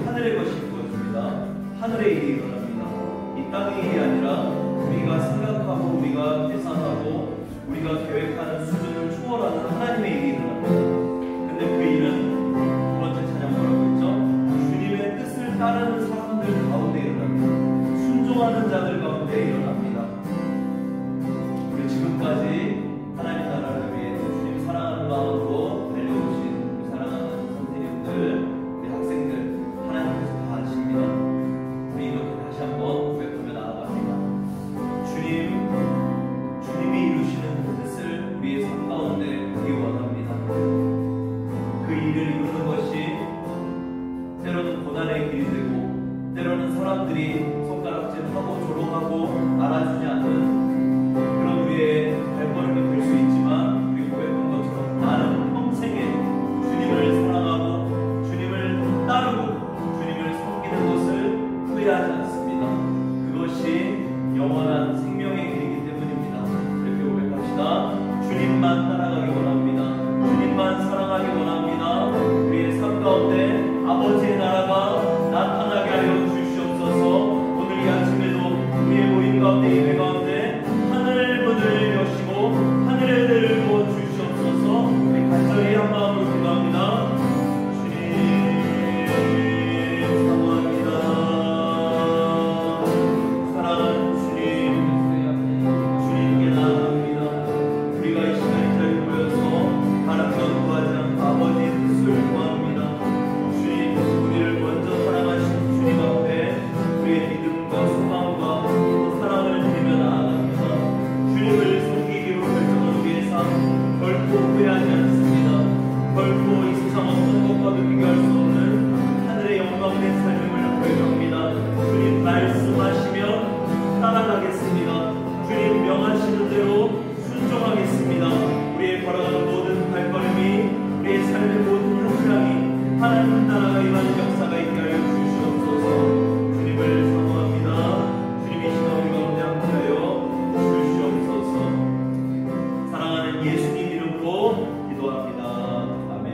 하늘의 것이 이루어집니다. 하늘의 일이 일어납니다. 이 땅의 일이 아니라 우리가 생각하고 우리가 계산하고 우리가 계획하는 수준을 초월하는 하나님의 일이 일어납니다. 근데 그 일은 두 번째 찬양 뭐라고 했죠? 주님의 뜻을 따르는 사람들 가운데 일어납니다. 순종하는 자들 가운데 일어납니다. 우리 지금까지 하나님 나라를 위해 주님 사랑하는 마음으로 내려오신 우리 사랑하는 선생님들, 우리 학생들 하나님께서 다 아십니다. 우리 이렇게 다시 한번 고백하며 나아갑니다. 주님이 이루시는 그 뜻을 우리의 삶 가운데 보기 원합니다. 그 일을 이루는 것이 때로는 고난의 길이 되고 때로는 사람들이 손가락질하고 조롱하고 알아주지 않는 그런 우리의 발걸음이 될 수 있지만, 우리 고백한 것처럼 나는 평생에 주님을 사랑하고 주님을 따르고 주님을 섬기는 것을 후회하지 않습니다. 그것이 영원한 생명의 길이기 때문입니다. 이렇게 고백합시다. 주님만 따라가기 원합니다. 주님만 사랑하기 원합니다. 우리의 삶 가운데 아버지의 나라가 나타나게 하여 주시옵소서. 오늘 이 아침에도 우리의 모임 가운데 예배 가운데 하늘 문을 여시고 하늘의 은혜를 부어 주시옵소서. 우리 간절히 한 마음으로 기도합니다. 주님 사모합니다. 사랑하는 주님, 주님께 나아갑니다. 우리가 이 시간 이 자리에 모여서 다른 것 구하지 않고 아버지의 뜻을 구합니다. 주님, 우리를 먼저 사랑하신 주님 앞에 우리의 믿음과 소망과 사랑을 드리며 나아갑니다. 주님을 섬기기로 결정한 우리의 삶 결코 후회하지 않습니다. 결코 이 세상 어떤 것과도 비교할 수 없는 하늘의 영광된 삶을 고백합니다. 주님 말씀하시면 따라가겠습니다. 주님 명하시는 대로 순종하겠습니다. 우리의 걸어가는 모든 발걸음이, 우리의 삶의 모든 현장이 하나님 나라가 임하는 역사가 있게 하여 주시옵소서. 주님을 사모합니다. 주님이 이 시간 우리 가운데 함께하여 주시옵소서. 사랑하는 예수님 이름으로 기도합니다. 아멘.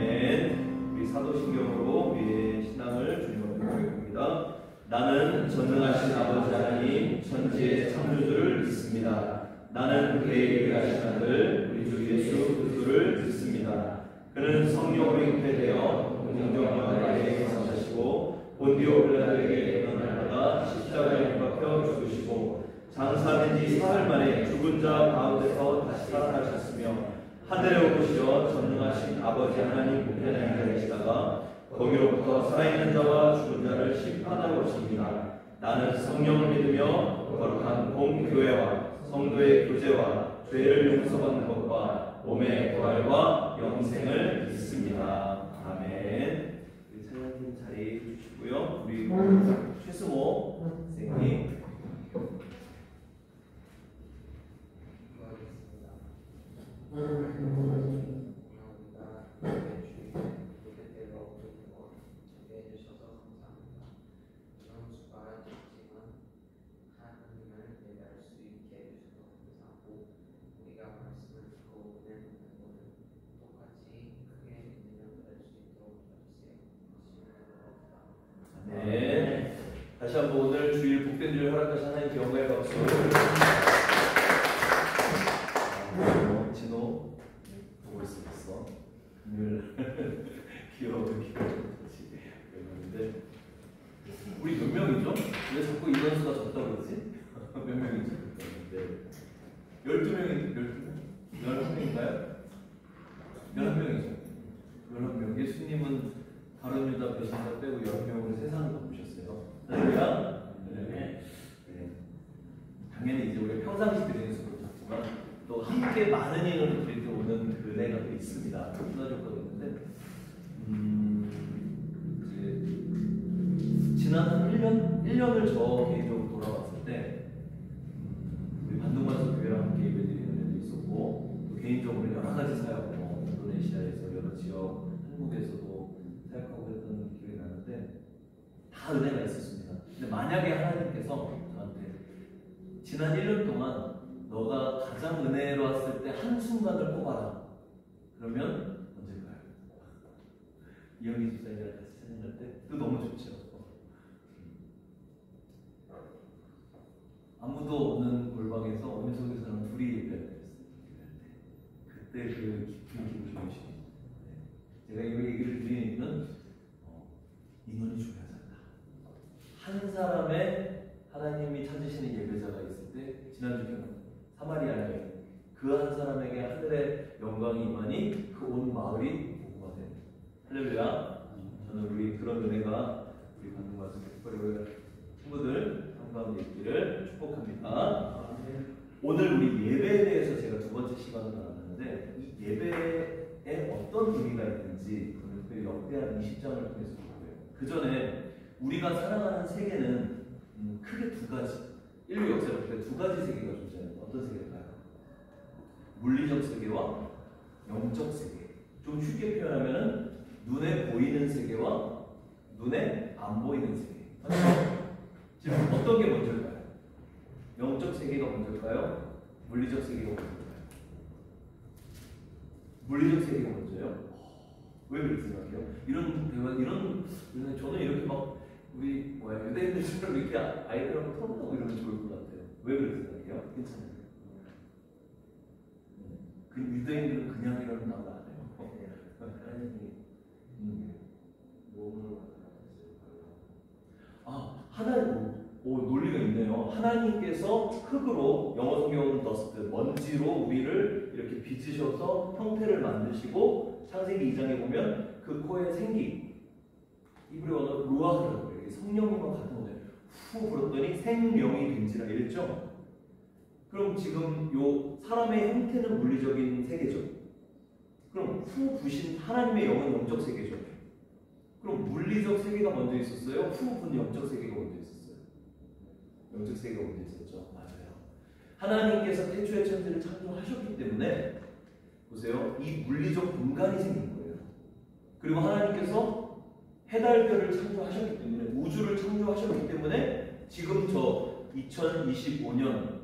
우리 사도신경으로 우리의 신앙을 주님 앞에 고백합니다. 나는 전능하신 아버지 하나님 천지의 창조주를 믿습니다. 나는 그의 예비하신 아들 우리 주 예수 그리스도를 믿습니다. 그는 성령으로 잉태되어 공정연하에 사시고 본디오 빌라도에게 고난을 받아 십자가에 못 박혀 죽으시고 장사된 지 사흘 만에 죽은 자 가운데서 다시 살아나셨으며 하늘에 오르시어 전능하신 아버지 하나님 우편에 앉아계시다가 거기로부터 살아있는 자와 죽은 자를 심판하러 오십니다. 나는 성령을 믿으며 거룩한 공교회와 성도의 교제와 죄를 용서받는 것과 몸의 부활과 영생을 믿습니다. 아멘. 우리 찬양팀 자리해 주시고요. 우리 최승호 선생님. 네. 다시 한번 오늘 주일 복된 주일 허락하신 하나님께 영광의 박수. 진호 보고 있었어. 늘 귀여운데 그랬는데 우리 몇 명이죠? 왜 자꾸 인원수가 적다 그러지? 몇 명이죠? 12명인가요? 11명이죠. 11명. 예수님은 다른 유다 배신자 빼고 10명으로 세상을 바꾸셨어요. 할렐루야. 네. 당연히 이제 우리 평상시 드리는 수도 작지만 또 함께 많은 인원을 드릴 때 오는 그 은혜가 또 있습니다. 끊어졌거든요. 있는데 이제 지난 한 1년을 저 개인적으로 돌아왔을 때 우리 반동반석 교회랑 함께 예배드리는 은혜도 있었고 또 개인적으로 여러 가지 사역, 인도네시아에서 여러 지역, 한국에서도 사역하고 했던 기억이 나는데 다 은혜가 있었습니다. 근데 만약에 하나님께서 저한테 지난 1년 동안 너가 가장 은혜로웠을 때 한순간을 꼽아라. 그러면 언제일까요? 이영희 집사님이랑 같이 찬양할 때 또 너무 좋죠. 아무도 없는 골방에서 어느 속에서는 둘이 예배를 드렸어요. 그때 그 깊은 기분이 좋으시죠. 제가 이 얘기를 드리는 이유는 인원이 중요하지 않다. 한 사람의 하나님이 찾으시는 예배자가 있을 때 지난주 사마리아 여인 그 한 사람에게 하늘의 영광이 임하니 그 온 마을이 복음화 되는 할렐루야. 저는 우리 그런 은혜가 우리 관동가족 특별히 우리 친구들 한가운데 있기를 축복합니다. 오늘 우리 예배에 대해서 제가 두 번째 시간을 나눴는데 이 예배에 어떤 의미가 있는지 오늘 역대한 20장을 통해서 보고요. 그 전에 우리가 살아가는 세계는 크게 두 가지, 인류 역사를 볼 때 두 가지 세계가 존재합니다. 어떤 세계일까요? 물리적 세계와 영적 세계. 좀 쉽게 표현하면 눈에 보이는 세계와 눈에 안 보이는 세계. 지금 어떤 게 먼저일까요? 영적 세계가 먼저일까요? 물리적 세계가 먼저일까요? 물리적 세계가 먼저요? 왜 그렇게 생각해요? 이런 저는 이렇게 막 우리 유대인들처럼 이렇게 아이들하고 토론하고 이러면 좋을 것 같아요. 왜 그렇게 생각해요? 괜찮아요. 그 유대인들은 그냥 이러면 나도 안 해요. 하나님, 논리가 있네요. 하나님께서 흙으로, 영어 성경은 dust, 먼지로 우리를 이렇게 빚으셔서 형태를 만드시고, 창세기 2장에 보면 그 코에 생기, 이브리어로 루아흐라고 해요. 성령님과 같은 거죠. 후 불었더니 생명이 된지라 이랬죠. 그럼 지금 요 사람의 형태는 물리적인 세계죠. 그럼 후 부신 하나님의 영은 영적 세계죠. 그럼 물리적 세계가 먼저 있었어요? 후 분 영적 세계가 먼저 있었어요? 영적 세계가 먼저 있었죠. 맞아요. 하나님께서 태초에 천지를 창조하셨기 때문에 보세요. 이 물리적 공간이 생긴 거예요. 그리고 하나님께서 해달별을 창조하셨기 때문에 우주를 창조하셨기 때문에 지금 저 2025년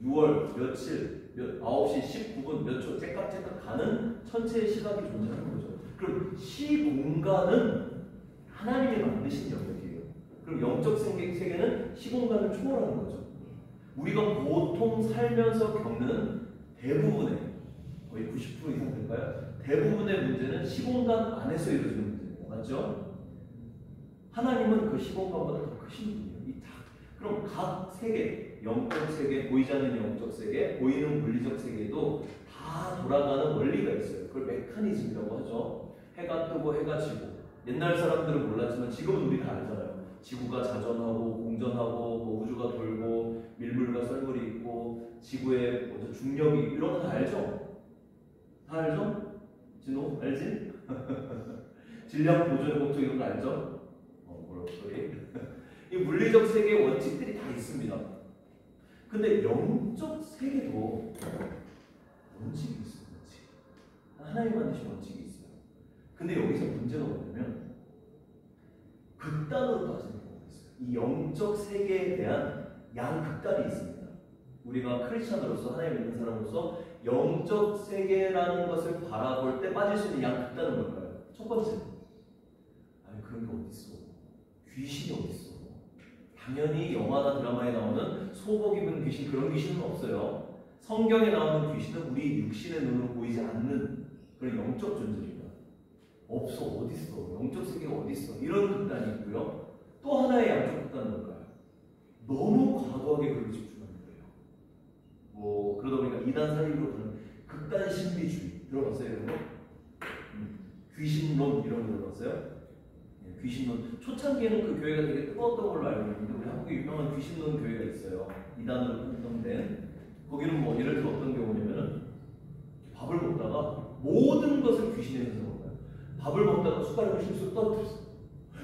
6월 며칠 9시 19분 몇 초 째깍째깍 가는 천체의 시각이 존재하는 거죠. 그럼 시공간은 하나님이 만드신 영역이에요. 그럼 영적 세계는 시공간을 초월하는 거죠. 우리가 보통 살면서 겪는 대부분의 거의 90% 이상 될까요? 대부분의 문제는 시공간 안에서 이루어지는 문제입니다. 맞죠? 하나님은 그 시공간보다 더 크신 분이에요. 그럼 각 세계, 영적 세계, 보이지 않는 영적 세계, 보이는 물리적 세계에도 다 돌아가는 원리가 있어요. 그걸 메커니즘이라고 하죠. 해가 뜨고 해가 지고. 옛날 사람들은 몰랐지만 지금은 우리 다 알잖아요. 지구가 자전하고 공전하고 뭐 우주가 돌고 밀물과 썰물이 있고 지구의 중력이 이런 거 다 알죠? 다 알죠? 진호 알지? 질량 보존의 법칙 이런 거 알죠? 뭐라고 소리? 이 물리적 세계의 원칙들이 다 있습니다. 근데 영적 세계도 원칙이 있어요. 원칙. 하나님 만드신 원칙이 있어요. 근데 여기서 문제가 뭐냐면 극단으로 빠지는 경우가 있어요. 이 영적 세계에 대한 양극단이 있습니다. 우리가 크리스천으로서 하나님 믿는 사람으로서 영적 세계라는 것을 바라볼 때 빠질 수 있는 양극단은 뭘까요? 첫 번째, 아니 그런 게 어디 있어? 귀신이 어디 있어? 당연히 영화나 드라마에 나오는 소복 입은 귀신, 그런 귀신은 없어요. 성경에 나오는 귀신은 우리 육신의 눈으로 보이지 않는 그런 영적 존재입니다. 없어, 어디 있어? 영적 세계가 어디 있어? 이런 극단이 있고요. 또 하나의 양적 극단은 뭘까요? 너무 과도하게 그렇게 집중하는 거예요. 그러다 보니까 이단 사이로 보는 극단 신비주의 들어봤어요, 이런 거? 귀신론 이런 거 들어봤어요? 귀신론. 초창기에는 그 교회가 되게 뜨거웠던 걸로 알고 있는데 우리 한국에 유명한 귀신론 교회가 있어요. 이단으로 편성된. 거기는 뭐 예를 들어 어떤 경우냐면은 밥을 먹다가 모든 것을 귀신의 현상으로 봐요. 밥을 먹다가 숟가락을 실수로 떨어뜨렸어.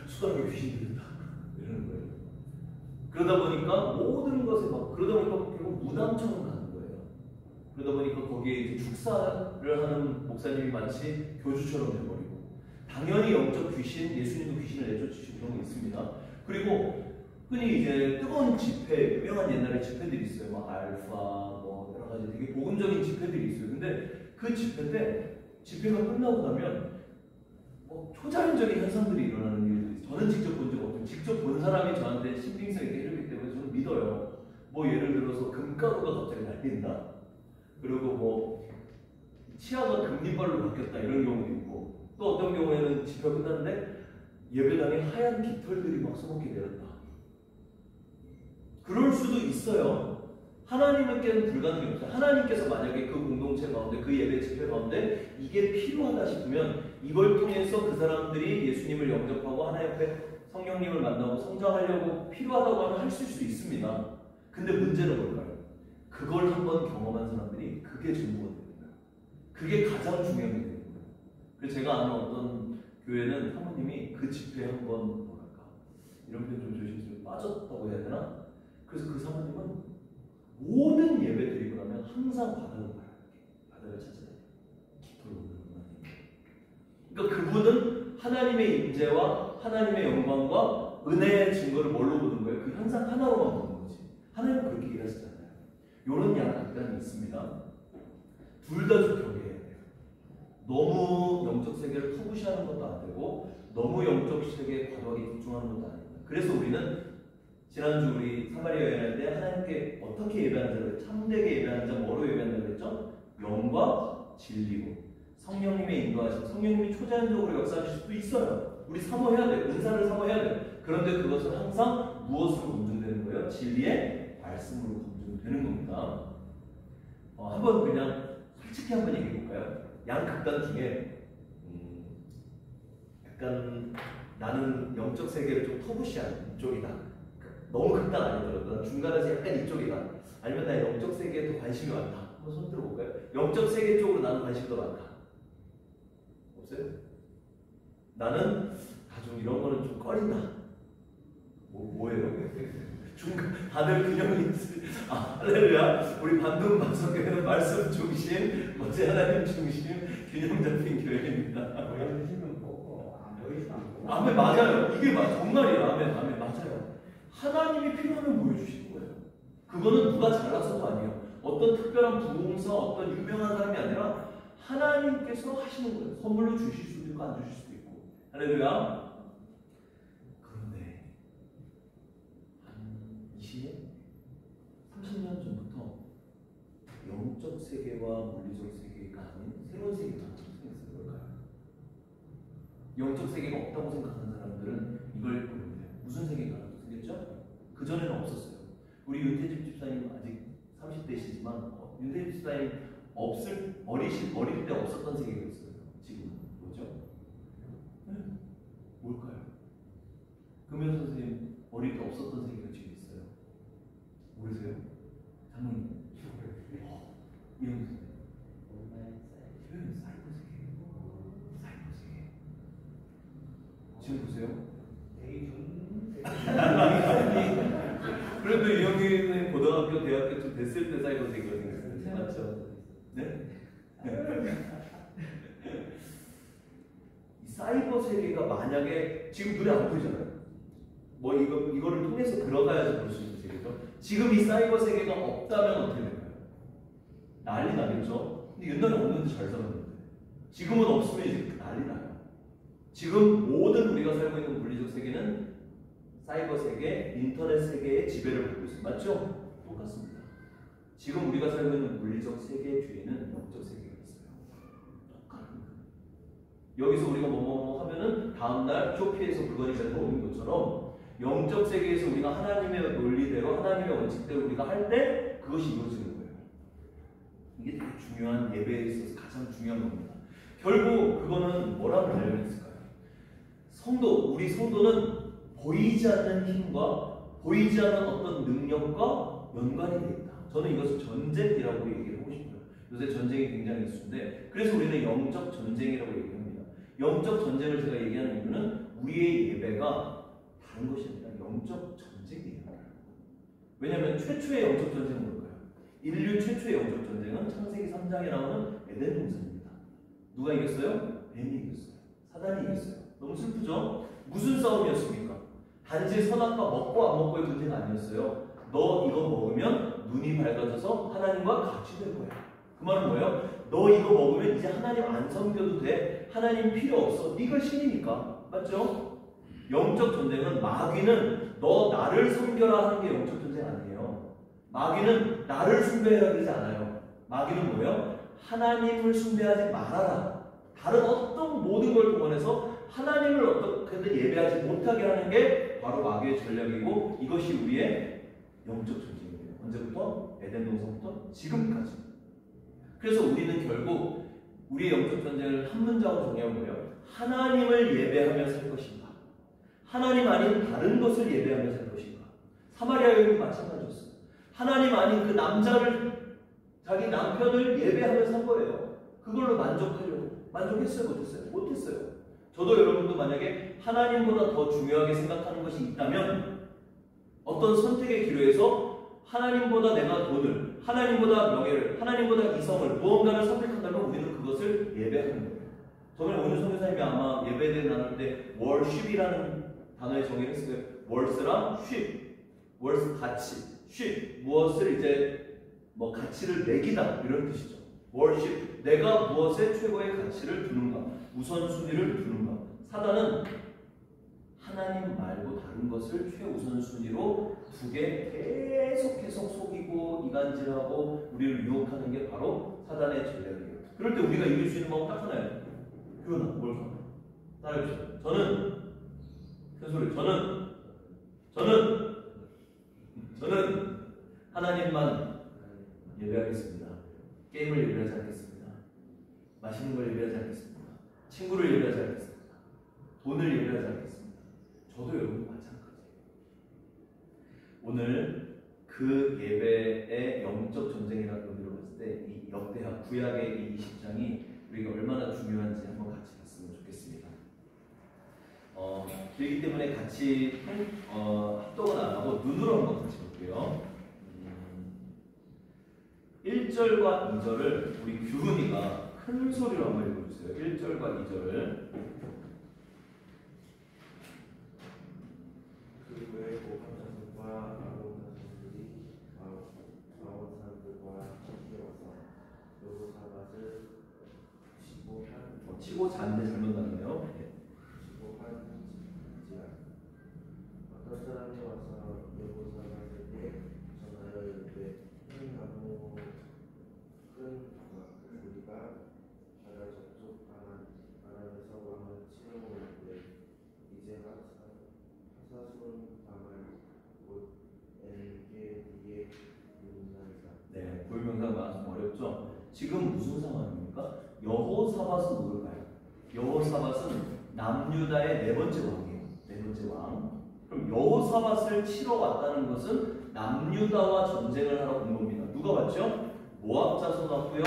숟가락에 귀신이 들었다. 이러는 거예요. 그러다 보니까 모든 것에 그러다 보니까 결국 무당처럼 가는 거예요. 그러다 보니까 거기에 이제 축사를 하는 목사님이 마치 교주처럼 돼버리고. 당연히 영적 귀신, 예수님도 귀신을 내쫓으시고 그런 게 있습니다. 그리고 흔히 이제 뜨거운 집회, 유명한 옛날에 집회들이 있어요. 뭐 알파, 뭐 여러 가지 되게 복음적인 집회들이 있어요. 근데 그 집회 때 집회가 끝나고 나면 초자연적인 현상들이 일어나는 일들이 저는 직접 본 적 없고 직접 본 사람이 저한테 신빙성 있게 해주기 때문에 저는 믿어요. 뭐 예를 들어서 금가루가 갑자기 날린다. 그리고 뭐 치아가 금리발로 바뀌었다 이런 경우도 있고 또 어떤 경우에는 집회가 끝났는데 예배당에 하얀 깃털들이 막 수북히 내렸다. 그럴 수도 있어요. 하나님께는 불가능이 없어요. 하나님께서 만약에 그 공동체 가운데 그 예배 집회 가운데 이게 필요하다 싶으면 이걸 통해서 그 사람들이 예수님을 영접하고 하나님 앞에 성령님을 만나고 성장하려고 필요하다고 하면 하실 수 있습니다. 근데 문제는 뭘까요? 그걸 한번 경험한 사람들이 그게 전부가 됩니다. 그게 가장 중요한 게 되는 거예요. 그래서 제가 아는 어떤 교회는 사모님이 그 집회에 한번 뭐랄까 이런 표현 좀 조심스럽게 빠졌다고 해야 되나? 그래서 그 사모님은 모든 예배 드리고 나면 항상 바다를 봐요. 바다를 찾아다녀요. 깃털로 오는 하나님. 그러니까 그분은 하나님의 임재와 하나님의 영광과 은혜의 증거를 뭘로 보는 거예요? 그 현상 하나로만 보는 거지. 하나님은 그렇게 일하시잖아요. 이런 양극단이 있습니다. 둘 다 경계해야 돼요. 너무 영적 세계를 투구시하는 것도 안 되고 너무 영적 세계에 과도하게 집중하는 것도 아닙니다. 그래서 우리는 지난주 우리 사마리아 여행할 때 하나님께 어떻게 예배하는지 참되게 예배하는 자 뭐로 예배한다고 했죠? 영과 진리로 성령님의 인도하심 성령님이 초자연적으로 역사하실 수도 있어요. 우리 사모해야 돼요. 은사를 사모해야 돼요. 그런데 그것은 항상 무엇으로 검증되는 거예요? 진리의 말씀으로 검증되는 겁니다. 한번 그냥 솔직히 한번 얘기해 볼까요? 양극단 중에 약간 나는 영적 세계를 좀 터부시하는 쪽이다. 너무 극단 아니더라도 중간에서 약간 이쪽이다. 아니면 나 영적 세계에 더 관심이 많다. 한번 손 들어볼까요? 영적 세계 쪽으로 나는 관심이 더 많다. 없어요? 나는 좀 이런 거는 좀 꺼린다. 뭐예요? 다들 균형이 할렐루야. 우리 반등 방송교회는 말씀 중심, 어제 하나님 중심, 균형 잡힌 교회입니다. 보여주시면 보고 안 보이시면 안 보고. 아멘 맞아요. 이게 정말이에요. 아멘 맞아요. 하나님이 필요하면 보여주시는 거예요. 그거는 누가 잘나서도 아니에요. 어떤 특별한 부흥사, 어떤 유명한 사람이 아니라 하나님께서 하시는 거예요. 선물로 주실 수도 있고 안 주실 수도 있고. 할렐루야. 그런데 한 20년? 30년 전부터 영적 세계와 물리적 세계가 아닌 새로운 세계가 생겼어요. 뭘까요? 영적 세계가 없다고 생각하는 사람들은 이걸 보는데 무슨 세계가 생겼죠? 그전에는 없었어요. 우리 윤태집 집사님 아직 30대시지만 윤태집 집사님 어릴 때 없었던 세계가 있어요. 지금 뭐죠? 네. 뭘까요? 금연 선생님 어릴 때 없었던 세계가 지금 있어요. 모르세요? 장모님. 이런 세계. 사이버 세계. 사이버 세계. 지금 보세요. 그래도 이 형님 고등학교, 대학교 좀 됐을 때 사이버 세계가 생겼어요. 맞죠? 네? 이 사이버 세계가 만약에 지금 눈에 안 보이잖아요. 뭐 이거를 통해서 들어가야지 볼 수 있는 세계죠. 지금 이 사이버 세계가 없다면 어떻게 될까요? 난리 나겠죠. 근데 옛날에 없는데 잘 살았는데 지금은 없으면 이제 난리 나요. 지금 모든 우리가 살고 있는 물리적 세계는 사이버 세계, 인터넷 세계의 지배를 받고 있어요. 맞죠? 똑같습니다. 지금 우리가 살고 있는 물리적 세계 뒤에는 영적 세계가 있어요. 똑같습니다. 여기서 우리가 뭐뭐 하면은 다음날 쇼피에서 물건이 오는 것처럼 영적 세계에서 우리가 하나님의 논리대로 하나님의 원칙대로 우리가 할 때 그것이 이루어지는 거예요. 이게 되게 중요한 예배에 있어서 가장 중요한 겁니다. 결국 그거는 뭐랑 관련있을까요? 우리 성도는 보이지 않는 힘과 보이지 않는 어떤 능력과 연관이 되어 있다. 저는 이것을 전쟁이라고 얘기를 하고 싶어요. 요새 전쟁이 굉장히 있는데 그래서 우리는 영적 전쟁이라고 얘기합니다. 영적 전쟁을 제가 얘기하는 이유는 우리의 예배가 다른 것이 아니라 영적 전쟁이에요. 왜냐하면 최초의 영적 전쟁은 뭘까요? 인류 최초의 영적 전쟁은 창세기 3장에 나오는 에덴 동산입니다. 누가 이겼어요? 뱀이 이겼어요. 사단이 이겼어요. 너무 슬프죠? 무슨 싸움이었습니까? 단지 선악과 먹고 안 먹고의 문제가 아니었어요. 너 이거 먹으면 눈이 밝아져서 하나님과 같이 될 거야. 그 말은 뭐예요? 너 이거 먹으면 이제 하나님 안 섬겨도 돼. 하나님 필요 없어. 네가 신이니까. 맞죠? 영적 전쟁은 마귀는 너 나를 섬겨라 하는 게 영적 전쟁 아니에요. 마귀는 나를 숭배해야 되지 않아요. 마귀는 뭐예요? 하나님을 숭배하지 말아라. 다른 어떤 모든 걸 동원해서 하나님을 어떻게든 예배하지 못하게 하는 게 바로 마귀의 전략이고 이것이 우리의 영적 전쟁이에요. 언제부터? 에덴 동산부터 지금까지. 그래서 우리는 결국 우리의 영적 전쟁을 한 문장으로 정의하면 뭐예요? 하나님을 예배하며 살 것인가? 하나님 아닌 다른 것을 예배하며 살 것인가? 사마리아 여인도 마찬가지였어요. 하나님 아닌 그 남자를 자기 남편을 예배하며 산 거예요. 그걸로 만족하려고. 만족했어요? 못했어요? 못했어요. 저도 여러분도 만약에 하나님보다 더 중요하게 생각하는 것이 있다면 어떤 선택의 기로에서 하나님보다 내가 돈을, 하나님보다 명예를, 하나님보다 이성을, 무언가를 선택한다면 우리는 그것을 예배하는 거예요. 저번에 오늘 선교사님이 아마 예배에 나눌 때 worship이라는 단어의 정의를 했어요. worth랑 ship, worth 가치, ship 무엇을 이제 뭐 가치를 매기다 이런 뜻이죠. worship 내가 무엇에 최고의 가치를 두는가, 우선순위를 두는가. 사단은 하나님 말고 다른 것을 최우선순위로 두게 계속 속이고 이간질하고 우리를 유혹하는 게 바로 사단의 전략이에요. 그럴 때 우리가 이길 수 있는 방법 딱 하나예요. 그거나 뭘까? 따라해보세요. 저는 하나님만 예배하겠습니다. 게임을 예배하지 않겠습니다. 맛있는 걸 예배하지 않겠습니다. 친구를 예배하지 않겠습니다. 돈을 예배하지 않겠습니다. 저도 여러분 마찬가지예요. 오늘 그 예배의 영적 전쟁이라는 의미로 봤을 때 이 역대하 구약의 이 20장이 우리가 얼마나 중요한지 한번 같이 봤으면 좋겠습니다. 그렇기 때문에 같이 합독은 안 하고 눈으로 한번 같이 볼게요. 1절과 2절을 우리 규훈이가 큰 소리로 한번 읽어주세요. 1절과 2절을. 그 외에 고관자들과 아론자들이 마온 사람들과 함께 와서 여호사밧을 치고 자는데 잘못 났네요. 어떤 사람이 와서 여호사밧에게 전하여 이르되 큰 나무 큰 우리가 나라 저쪽 바람에서 왕을 치러오는데 이제 하사손 밤을 곧 엔게디에 있나이다. 네, 고유명사가 많아서 어렵죠. 지금 무슨 상황입니까? 여호사밧은 누굴까요? 여호사밧은 남유다의 네 번째 왕이에요. 네 번째 왕. 그럼 여호사밧을 치러 왔다는 것은 남유다와 전쟁을 하러 온 겁니다. 누가 왔죠? 모압 자손 왔고요,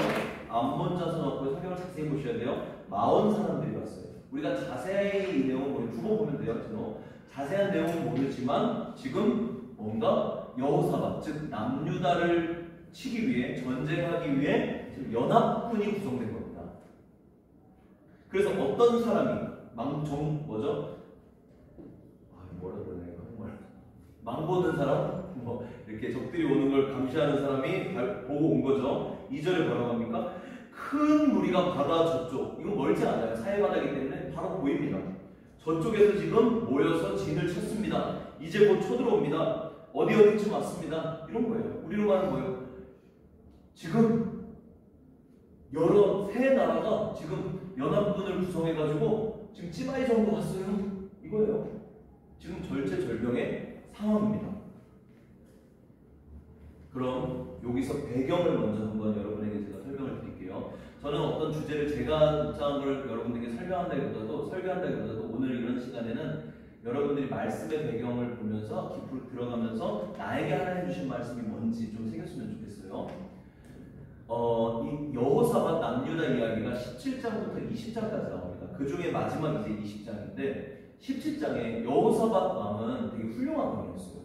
암몬 자손 왔고요. 성경을 자세히 보셔야 돼요. 마온 사람들이 왔어요. 우리가 자세히 이 내용을 두번 보면 돼요. 자세한 내용은 모르지만 지금 뭔가 여호사밧, 즉 남유다를 치기 위해, 전쟁하기 위해 지금 연합군이 구성된 겁니다. 그래서 어떤 사람이 뭐죠? 뭐라 그러나 이거 정말 망보는 사람, 뭐 이렇게 적들이 오는 걸 감시하는 사람이 보고 온 거죠. 2절에 뭐라고 합니까? 큰 무리가 바다 저쪽, 이건 멀지 않아요. 사해바다이기 때문에 바로 보입니다. 저쪽에서 지금 모여서 진을 쳤습니다. 이제 곧 쳐들어옵니다. 어디쯤 왔습니다. 이런 거예요. 우리로 말하는 거예요. 지금 여러 세 나라가 지금 연합군을 구성해가지고 지금 찌바이 정도 왔어요. 이거예요. 지금 절체절명의 상황입니다. 그럼 여기서 배경을 먼저 한번 여러분에게 제가 설명을 드릴게요. 저는 어떤 주제를 제가 여러분에게 설교한다기보다도 오늘 이런 시간에는 여러분들이 말씀의 배경을 보면서 깊이 들어가면서 나에게 하나님 주신 말씀이 뭔지 좀 새겼으면 좋겠어요. 이 여호사밧 남유다 이야기가 17장부터 20장까지 나옵니다. 그 중에 마지막 이제 20장인데 17장에 여호사밧 왕은 되게 훌륭한 왕이었어요.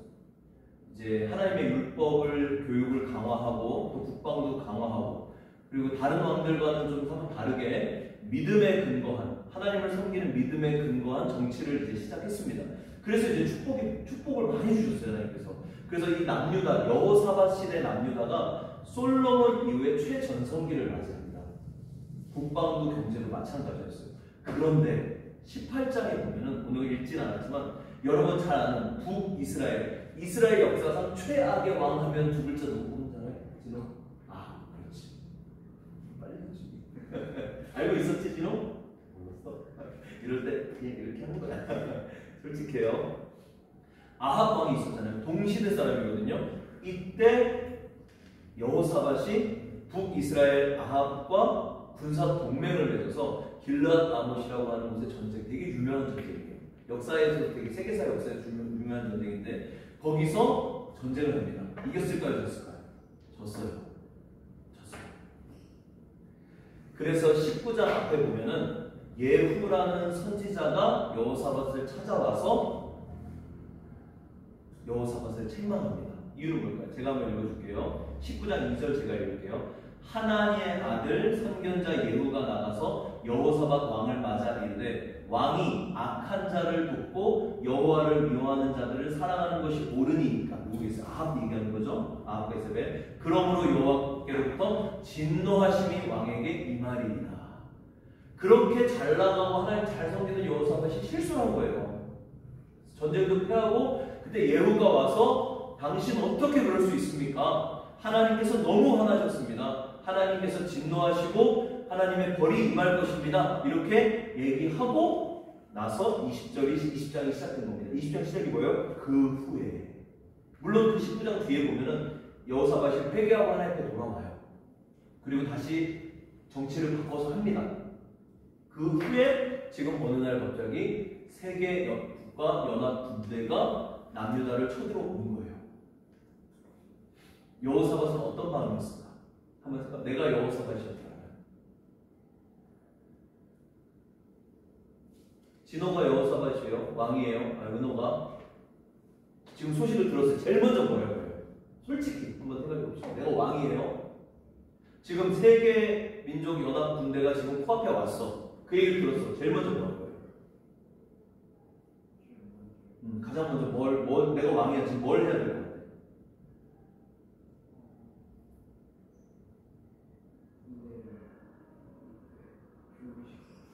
이제 하나님의 율법을 교육을 강화하고 또 국방도 강화하고 그리고 다른 왕들과는 좀 다르게 믿음에 근거한 하나님을 섬기는 믿음에 근거한 정치를 이제 시작했습니다. 그래서 이제 축복을 많이 주셨어요, 하나님께서. 그래서 이 남유다 여호사밧 시대 남유다가 솔로몬 이후에 최전성기를 맞이합니다. 국방도 경제도 마찬가지였어요. 그런데 18장에 보면은 오늘 읽진 않았지만 여러분 잘 아는 북이스라엘, 이스라엘 역사상 최악의 왕 하면 두 글자 누구 보는잖아요? 진호? 아, 그렇지. 빨리 해주지. 알고 있었지, 진호? 몰랐어. 이럴 때 그냥 이렇게 하는 거야. 솔직해요. 아합 왕이 있었잖아요. 동시대 사람이거든요. 이때 여호사밧이 북이스라엘 아합과 군사 동맹을 맺어서 길르앗 라못이라고 하는 곳의 전쟁, 되게 유명한 전쟁이에요. 역사에서 되게 세계사 역사에서 유명한 전쟁인데 거기서 전쟁을 합니다. 이겼을까요, 졌을까요? 졌어요. 그래서 19장 앞에 보면은 예후라는 선지자가 여호사밧을 찾아와서 여호사밧을 책망합니다. 이유는 뭘까요? 제가 한번 읽어줄게요. 19장 2절 제가 읽을게요. 하나니의 아들 선견자 예후가 나가서 여호사밧 왕을 맞아 이르되 왕이 악한 자를 돕고 여호와를 미워하는 자들을 사랑하는 것이 옳으니까. 누구겠어요? 아합 얘기하는 거죠. 아합과 이세벨. 그러므로 여호와께로부터 진노하심이 왕에게 임하리이다. 그렇게 잘 나가고 하나님 잘 섬기는 여호사밧이 실수한 거예요. 전쟁도 패하고 그때 예후가 와서 당신 어떻게 그럴 수 있습니까? 하나님께서 너무 화나셨습니다. 하나님께서 진노하시고 하나님의 벌이 임할 것입니다. 이렇게 얘기하고 나서 20장이 시작된 겁니다. 20장 시작이 뭐예요? 그 후에. 물론 그 19장 뒤에 보면은 여호사밧이 회개하고 하나님 앞에 돌아와요. 그리고 다시 정치를 바꿔서 합니다. 그 후에 지금 어느 날 갑자기 세계 국가 연합 군대가 남유다를 쳐들어오는 거예요. 여호사밧은 어떤 마음이었을까? 한번 생각. 내가 여호사밧이었다면 진호가 여호사밧이에요? 왕이에요? 은호가? 지금 소식을 들었을 때 제일 먼저 뭐라고 해요? 솔직히 한번 생각해 봅시다. 내가 왕이에요? 지금 세계 민족 연합 군대가 지금 코앞에 왔어. 그 얘기를 들었어. 제일 먼저 뭐라고 해요? 가장 먼저 내가 왕이야. 지금 뭘 해야 될 것 같아?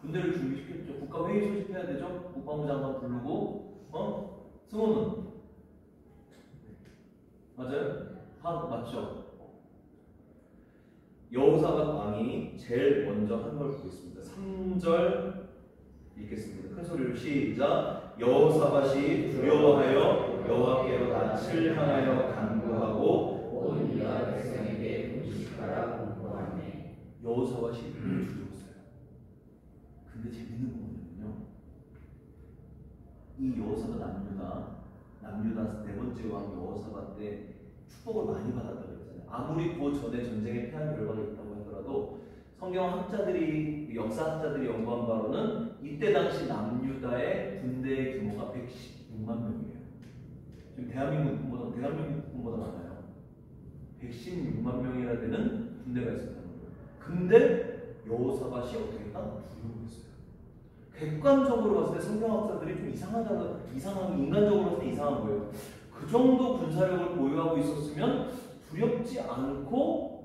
군대를 준비시켰죠. 국가회의 소집해야 되죠. 국방부 장관 부르고, 승호는? 맞아요? 맞죠? 여호사밧 왕이 제일 먼저 한 걸 보겠습니다. 3절 읽겠습니다. 큰 소리로 시작. 여호사밧이 두려워하여 여호와께로 낯을 향하여 간구하고 온 유다 백성에게 금식하라 공포하네. 여호사밧이 두려웠어요. 근데 재밌는 부분은요, 이 여호사밧 남유다 네 번째 왕 여호사밧 때 축복을 많이 받았다고 했잖아요. 아무리 그 전에 전쟁에 패한 결과가 있다고 하더라도 성경 학자들이, 역사 학자들이 연구한 바로는 이때 당시 남유다의 군대의 규모가 116만 명이에요. 지금 대한민국 군보다 많아요. 116만 명이나 되는 군대가 있었다는 거예요. 근데 여호사밧이 어떻게 했나? 두려워했어요. 객관적으로 봤을 때 성경학자들이 좀 이상한 인간적으로 봤을 때 이상한 거예요. 그 정도 군사력을 보유하고 있었으면 두렵지 않고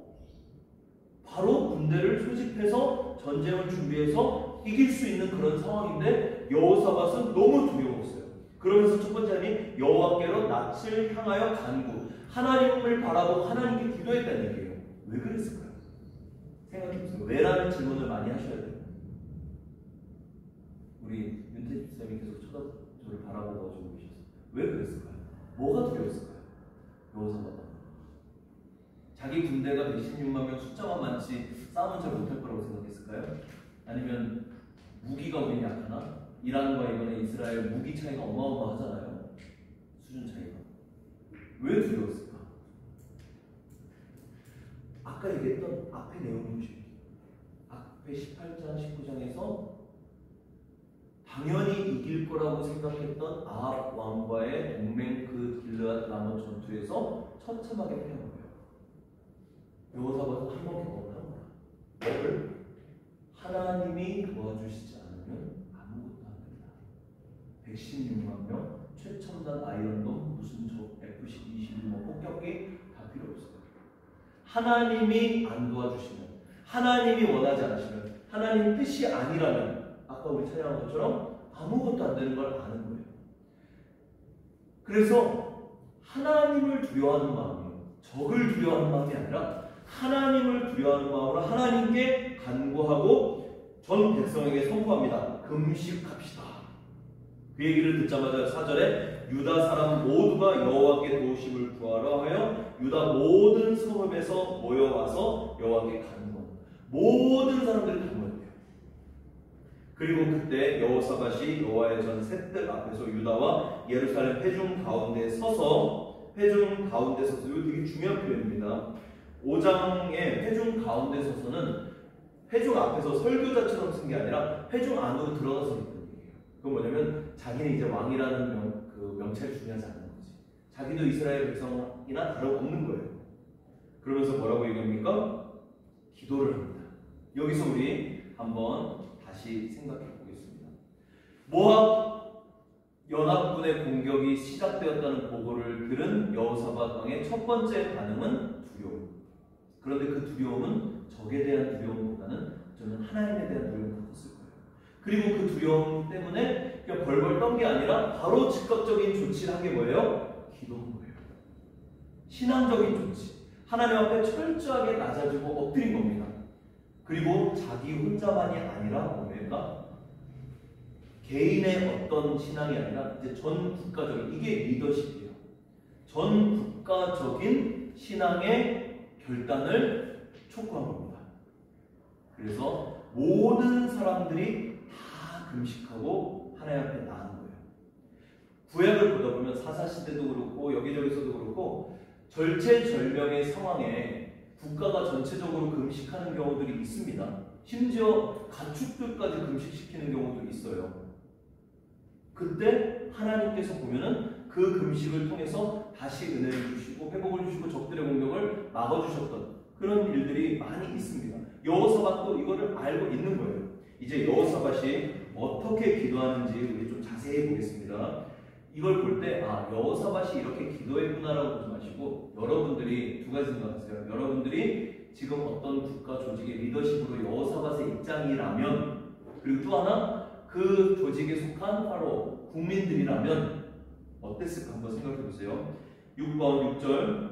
바로 군대를 소집해서 전쟁을 준비해서 이길 수 있는 그런 상황인데 여호사밧은 너무 두려웠어요. 그러면서 첫 번째 하나님 여호와께로 낯을 향하여 간구, 하나님을 바라보고 하나님께 기도했다는 얘기예요. 왜 그랬을까요? 생각해보세요. 왜라는 질문을 많이 하셔야 돼요. 우리 윤태집 쌤이 계속 저를 바라보고 가지고 계셨어요. 왜 그랬을까요? 뭐가 두려웠을까요? 여호사밧. 자기 군대가 116만 명 숫자만 많지 싸움은 잘 못할 거라고 생각했을까요? 아니면 무기가 우리는 약하나? 이란과 이번에 이스라엘 무기 차이가 어마어마하잖아요. 수준 차이가. 왜 두려웠을까? 아까 얘기했던 앞의 내용이 앞에 18장, 19장에서 당연히 이길 거라고 생각했던 아합 왕과의 동맹 그 길르앗 라몬 전투에서 처참하게 패한 거예요. 여호사밧은 한 번 경험을 한 거야. 뭐를? 하나님이 도와주시지 않으면 아무것도 안 된다. 116만 명, 최첨단 아이언돔, 무슨 F-22 폭격기 다 필요 없어요. 하나님이 안 도와주시면, 하나님이 원하지 않으시면, 하나님 뜻이 아니라면, 아까 우리 찬양한 것처럼 아무것도 안 되는 걸 아는 거예요. 그래서 하나님을 두려워하는 마음이요, 적을 두려워하는 마음이 아니라 하나님을 두려워하는 마음으로 하나님께 간구하고 전 백성에게 선포합니다. 금식합시다. 그 얘기를 듣자마자 4절에 유다 사람 모두가 여호와께 도우심을 구하러 하여 유다 모든 성읍에서 모여와서 여호와께 간구합니다. 모든 사람들이 간구해요. 그리고 그때 여호사밧이 여호와의 전 셋들 앞에서 유다와 예루살렘 회중 가운데 서서 이거 되게 중요한 표현입니다. 5장의 회중 가운데 서서는 회중 앞에서 설교자처럼 쓴 게 아니라 회중 안으로 들어가서 있는 얘기예요. 그건 뭐냐면 자기는 이제 왕이라는 명체를 중요하지 않는 거지. 자기도 이스라엘 백성이나 다름없는 거예요. 그러면서 뭐라고 얘기합니까? 기도를 합니다. 여기서 우리 한번 다시 생각해 보겠습니다. 모압 연합군의 공격이 시작되었다는 보고를 들은 여호사밧 왕의 첫 번째 반응은 두려움. 그런데 그 두려움은 적에 대한 두려움보다는 저는 하나님에 대한 두려움이 더 컸을 거예요. 그리고 그 두려움 때문에 그냥 벌벌 떤 게 아니라 바로 즉각적인 조치를 한 게 뭐예요? 기도한 거예요. 신앙적인 조치. 하나님 앞에 철저하게 낮아지고 엎드린 겁니다. 그리고 자기 혼자만이 아니라 뭡니까? 개인의 어떤 신앙이 아니라 이제 전 국가적인, 이게 리더십이에요. 전 국가적인 신앙의 결단을 촉구한 겁니다. 그래서 모든 사람들이 다 금식하고 하나님 앞에 나간 거예요. 구약을 보다 보면 사사시대도 그렇고 여기저기서도 그렇고 절체절명의 상황에 국가가 전체적으로 금식하는 경우들이 있습니다. 심지어 가축들까지 금식시키는 경우도 있어요. 그때 하나님께서 보면은 그 금식을 통해서 다시 은혜를 주시고 회복을 주시고 적들의 공격을 막아주셨던 그런 일들이 많이 있습니다. 여호사밧도 이거를 알고 있는 거예요. 이제 여호사밧이 어떻게 기도하는지 우리 좀 자세히 보겠습니다. 이걸 볼 때 여호사밧이 이렇게 기도했구나라고 보지 마시고 여러분들이 두 가지 생각하세요. 여러분들이 지금 어떤 국가 조직의 리더십으로 여호사밧의 입장이라면, 그리고 또 하나 그 조직에 속한 바로 국민들이라면 어땠을까 한번 생각해 보세요. 6번 6절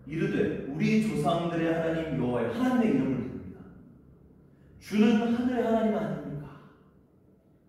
이르되 우리 조상들의 하나님 여호와의 하나님의 이름을 부릅니다. 주는 하늘의 하나님 아닙니까?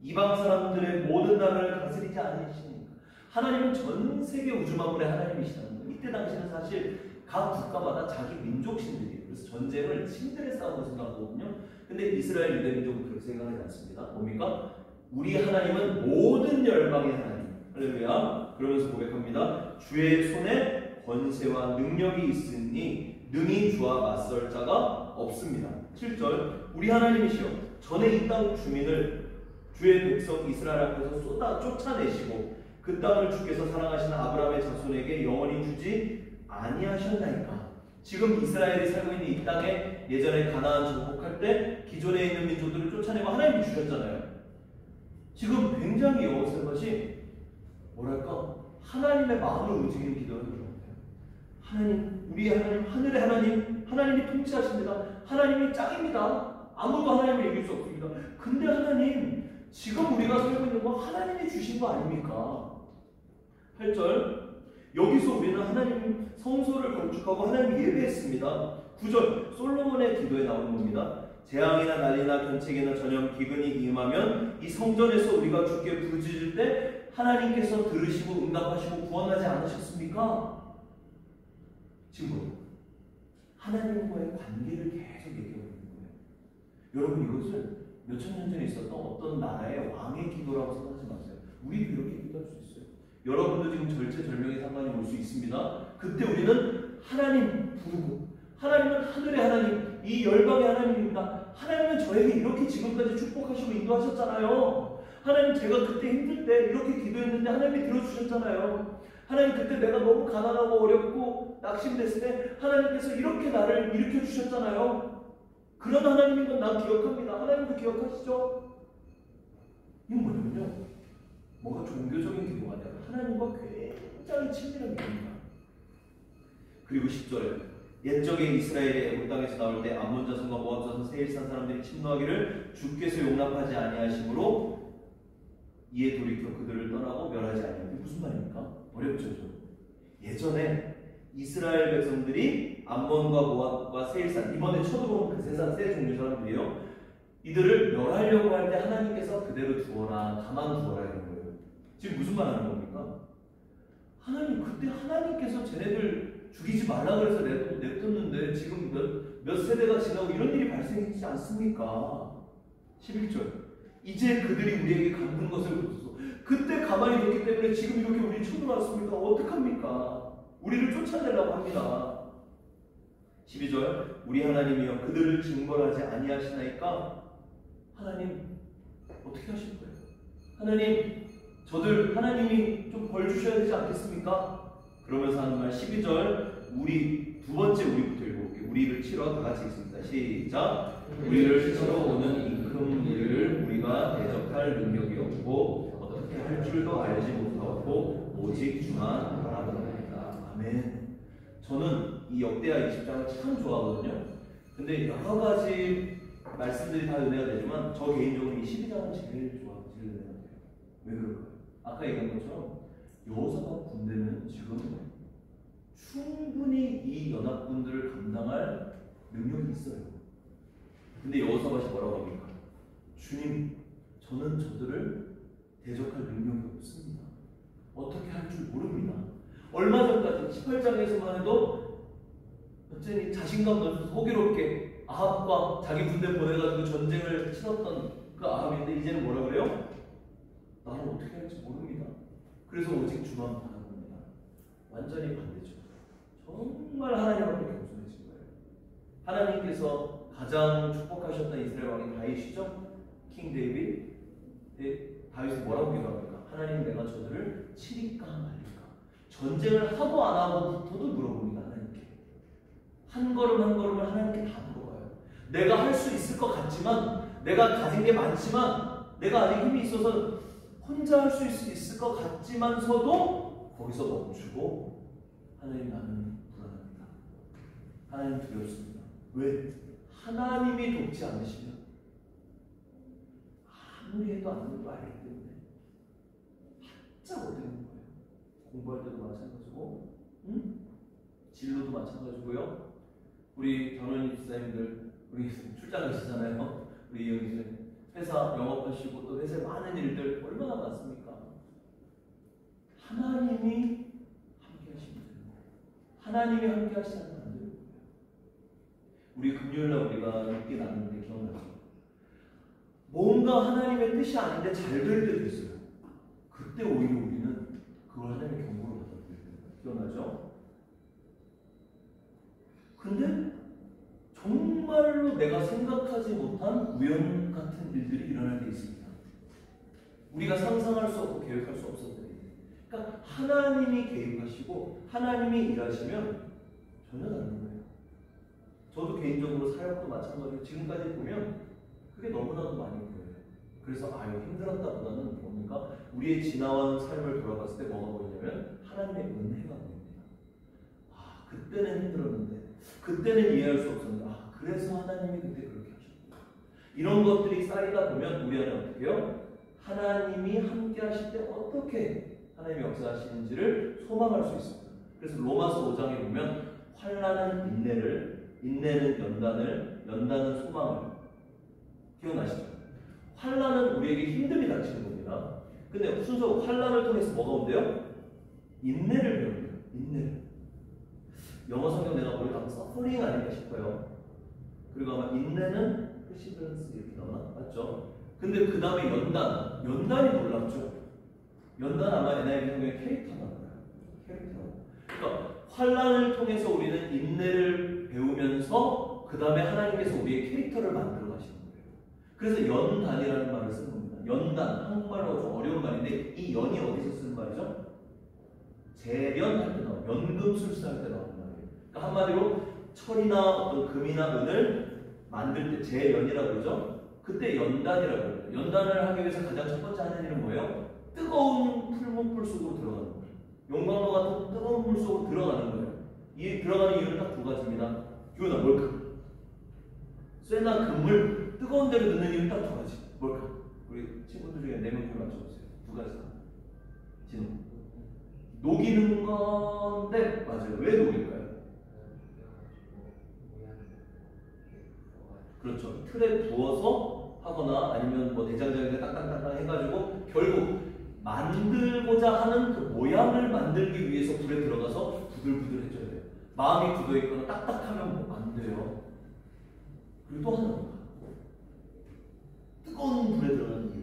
이방 사람들의 모든 나라를 다스리지 않으시니까. 하나님은 전 세계 우주 만물의 하나님이시다는 거예요. 이때 당시는 사실 각 국가마다 자기 민족 신들이에요. 그래서 전쟁을 신들의 싸움으로 생각하거든요. 근데 이스라엘 유대 민족은 그렇게 생각하지 않습니다. 뭡니까? 우리 하나님은 모든 열방의 하나님. 할렐루야. 그러면서 고백합니다. 주의 손에 권세와 능력이 있으니 능히 주와 맞설 자가 없습니다. 7절 우리 하나님이시여 전에 이 땅 주민을 주의 백성 이스라엘 앞에서 쫓아내시고 그 땅을 주께서 사랑하시는 아브라함의 자손에게 영원히 주지 아니하셨나이까. 지금 이스라엘이 살고 있는 이 땅에 예전에 가나안 정복할 때 기존에 있는 민족들을 쫓아내고 하나님이 주셨잖아요. 지금 굉장히 여호사밧이 뭐랄까 하나님의 마음을 움직이는 기도를 하는 것 같아요. 하나님, 우리 하나님, 하늘의 하나님, 하나님이 통치하십니다. 하나님이 짱입니다. 아무도 하나님을 이길 수 없습니다. 근데 하나님, 지금 우리가 살고 있는 건 하나님이 주신 거 아닙니까? 8절 여기서 우리는 하나님 성소를 건축하고 하나님 예배했습니다. 9절 솔로몬의 기도에 나오는 겁니다. 재앙이나 난리나 견책이나 전염 기근이 임하면 이 성전에서 우리가 주께 부르짖을 때 하나님께서 들으시고 응답하시고 구원하지 않으셨습니까? 지금 하나님과의 관계를 계속 얘기하고 있는 거예요. 여러분 이것을 몇천 년 전에 있었던 어떤 나라의 왕의 기도라고 생각하지 마세요. 우리도 이렇게 기도할 수 있어요. 여러분도 지금 절체절명의 상황이 올 수 있습니다. 그때 우리는 하나님 부르고, 하나님은 하늘의 하나님, 이 열방의 하나님입니다. 하나님은 저에게 이렇게 지금까지 축복하시고 인도하셨잖아요. 하나님 제가 그때 힘들 때 이렇게 기도했는데 하나님이 들어주셨잖아요. 하나님 그때 내가 너무 가난하고 어렵고 낙심됐을 때 하나님께서 이렇게 나를 일으켜 주셨잖아요. 그런 하나님인 건 난 기억합니다. 하나님도 기억하시죠? 이건 뭐냐면요, 뭔가 종교적인 기도가 아니라 하나님과 굉장히 친밀한 기도입니다. 그리고 10절에 옛적에 이스라엘의 애굽 땅에서 나올 때 암몬 자손과 모압 자손 세일산 사람들이 침노하기를 주께서 용납하지 아니하심으로 이에 돌이켜 그들을 떠나고 멸하지 아니하니. 이게 무슨 말입니까? 어렵죠. 예전에 이스라엘 백성들이 암몬과 모압과 세일산, 이번에 쳐들어온 그 세 종류 사람들이요, 이들을 멸하려고 할 때 하나님께서 그대로 두어라, 가만두어라 이런 거예요. 지금 무슨 말 하는 겁니까? 하나님, 그때 하나님께서 쟤네들 죽이지 말라 그래서 냅뒀는데 지금 몇 세대가 지나고 이런 일이 발생했지 않습니까? 11절. 이제 그들이 우리에게 갚는 것을 보소서. 그때 가만히 뒀기 때문에 지금 이렇게 우리 쳐들어왔습니까? 어떡합니까? 우리를 쫓아내려고 합니다. 12절. 우리 하나님이여 그들을 징벌하지 아니하시나이까? 하나님 어떻게 하실 거예요? 하나님, 저들 하나님이 좀 벌 주셔야 되지 않겠습니까? 그러면서 하는 말 12절. 우리 두 번째 우리부터 읽어볼게요. 우리를 치러 다 같이 읽습니다. 시작. 우리를 치러 오는 임금 일을 우리가 대적할 능력이 없고 어떻게 할 줄도 알지 못하고 오직 주만 바라보나이다. 아멘. 저는 이 역대하 20장을 참 좋아하거든요. 근데 여러 가지 말씀들이 다 은혜가 되지만 저 개인적으로 이 12장은 제일 좋아하고 제일 은혜가 돼요. 왜 그럴까요? 아까 얘기한 것처럼 여호사밧 군대는 지금 충분히 이 연합군들을 감당할 능력이 있어요. 근데 여호사밧이 뭐라고 합니까? 주님, 저는 저들을 대적할 능력이 없습니다. 어떻게 할 줄 모릅니다. 얼마 전까지 18장에서만 해도 어쩌니 자신감 넘쳐서 호기롭게 아합과 자기 군대 보내가지고 전쟁을 치렀던 그 아합인데 이제는 뭐라 그래요? 나는 어떻게 할지 모릅니다. 그래서 오직 주만 바라봅니다. 완전히 반대죠. 정말 하나님 앞에 겸손해진 거예요. 하나님께서 가장 축복하셨던 이스라엘 왕이 다윗이죠. 킹 데이빗. 다윗이 뭐라고 기도합니까? 하나님, 내가 저들을 치리까 말릴까? 전쟁을 하고 안 하고부터도 물어봅니다. 하나님께. 한 걸음 한 걸음을 하나님께 다 물어봐요. 내가 할 수 있을 것 같지만, 내가 가진 게 많지만, 내가 아직 힘이 있어서 혼자 할 수 있을 것 같지만서도 거기서 멈추고, 하나님, 나는 불안합니다. 하나님, 두렵습니다. 왜? 하나님이 돕지 않으시면 아무리 해도 안 되는 거 알기 때문에 바짝 어려운 거예요. 공부할 때도 마찬가지고, 진로도 마찬가지고요. 우리 전원님 집사님들, 우리 출장 가시잖아요. 우리 여기 회사 영업하시고 또 회사에 많은 일들 얼마나 많습니까? 하나님이 함께 하시면 돼요. 하나님이 함께 하시지 않으면 안 돼요. 우리 금요일날 우리가 늦게 났는데 기억나죠? 뭔가 하나님의 뜻이 아닌데 잘 될 때도 있어요. 그때 오히려 우리는 그걸 하나님의 경고를 받아들여요. 기억나죠? 근데 정말로 내가 생각하지 못한 우연 같은 일들이 일어날 때 있습니다. 우리가 상상할 수 없고 계획할 수 없었던 일. 그러니까 하나님이 개입하시고 하나님이 일하시면 전혀 다른 거예요. 저도 개인적으로 사역도 마찬가지로 지금까지 보면 그게 너무나도 많이 보여요. 그래서 힘들었다 보다는 뭡니까? 우리의 지나온 삶을 돌아봤을 때 뭐가 보이냐면 하나님의 은혜가 보입니다. 그때는 힘들었는데, 그때는 이해할 수 없었는데, 그래서 하나님이 그때 그렇게 하셨구나. 이런 것들이 쌓이다 보면 우리 안에 어떻게 해요? 하나님이 함께 하실 때 어떻게 하나님이 역사하시는지를 소망할 수 있습니다. 그래서 로마서 5장에 보면 환난은 인내를, 인내는 연단을, 연단은 소망을. 기억나시죠? 환난은 우리에게 힘듦이 닥치는 겁니다. 근데 순서 환난을 통해서 뭐가 온대요? 인내를 배웁니다. 인내를. 영어 성경 내가 보니까 아마 서퍼링 아닌가 싶어요. 그리고 아마 인내는 perseverance 이렇게 나오나? 맞죠? 근데 그 다음에 연단이 놀랍죠? 연단 아마 NIV 성경의 캐릭터나 봐요. 캐릭터. 그러니까 환난을 통해서 우리는 인내를 배우면서 그 다음에 하나님께서 우리의 캐릭터를 만들어 가시는 거예요. 그래서 연단이라는 말을 쓰는 겁니다. 연단, 한국말로 좀 어려운 말인데 이 연이 어디서 쓰는 말이죠? 재련할 때 나와요. 연금술사할 때 나오는 말이에요. 그러니까 한마디로 철이나 어떤 금이나 은을 만들 때 재연이라고 그러죠. 그때 연단이라고 그래요. 연단을 하기 위해서 가장 첫 번째 하는 일은 뭐예요? 뜨거운 풀문불 속으로 들어가는 거예요. 용광로 같은 뜨거운 물 속으로 들어가는 거예요. 이 들어가는 이유는 딱 두 가지입니다. 기호나 뭘까? 쇠나 금을 뜨거운 데로 넣는 이유는 딱 두 가지. 뭘까? 우리 친구들 중에 4명 좀 맞춰보세요. 두 두 가지 다. 지금 녹이는 건데 맞아요. 왜 녹일까요? 그렇죠. 틀에 부어서 하거나 아니면 뭐 대장장이가 딱딱딱딱 해가지고 결국 만들고자 하는 그 모양을 만들기 위해서 불에 들어가서 부들부들해져야 돼요. 마음이 굳어있거나 딱딱하면 안 돼요. 그리고 또 하나 뜨거운 불에 들어가는 이유.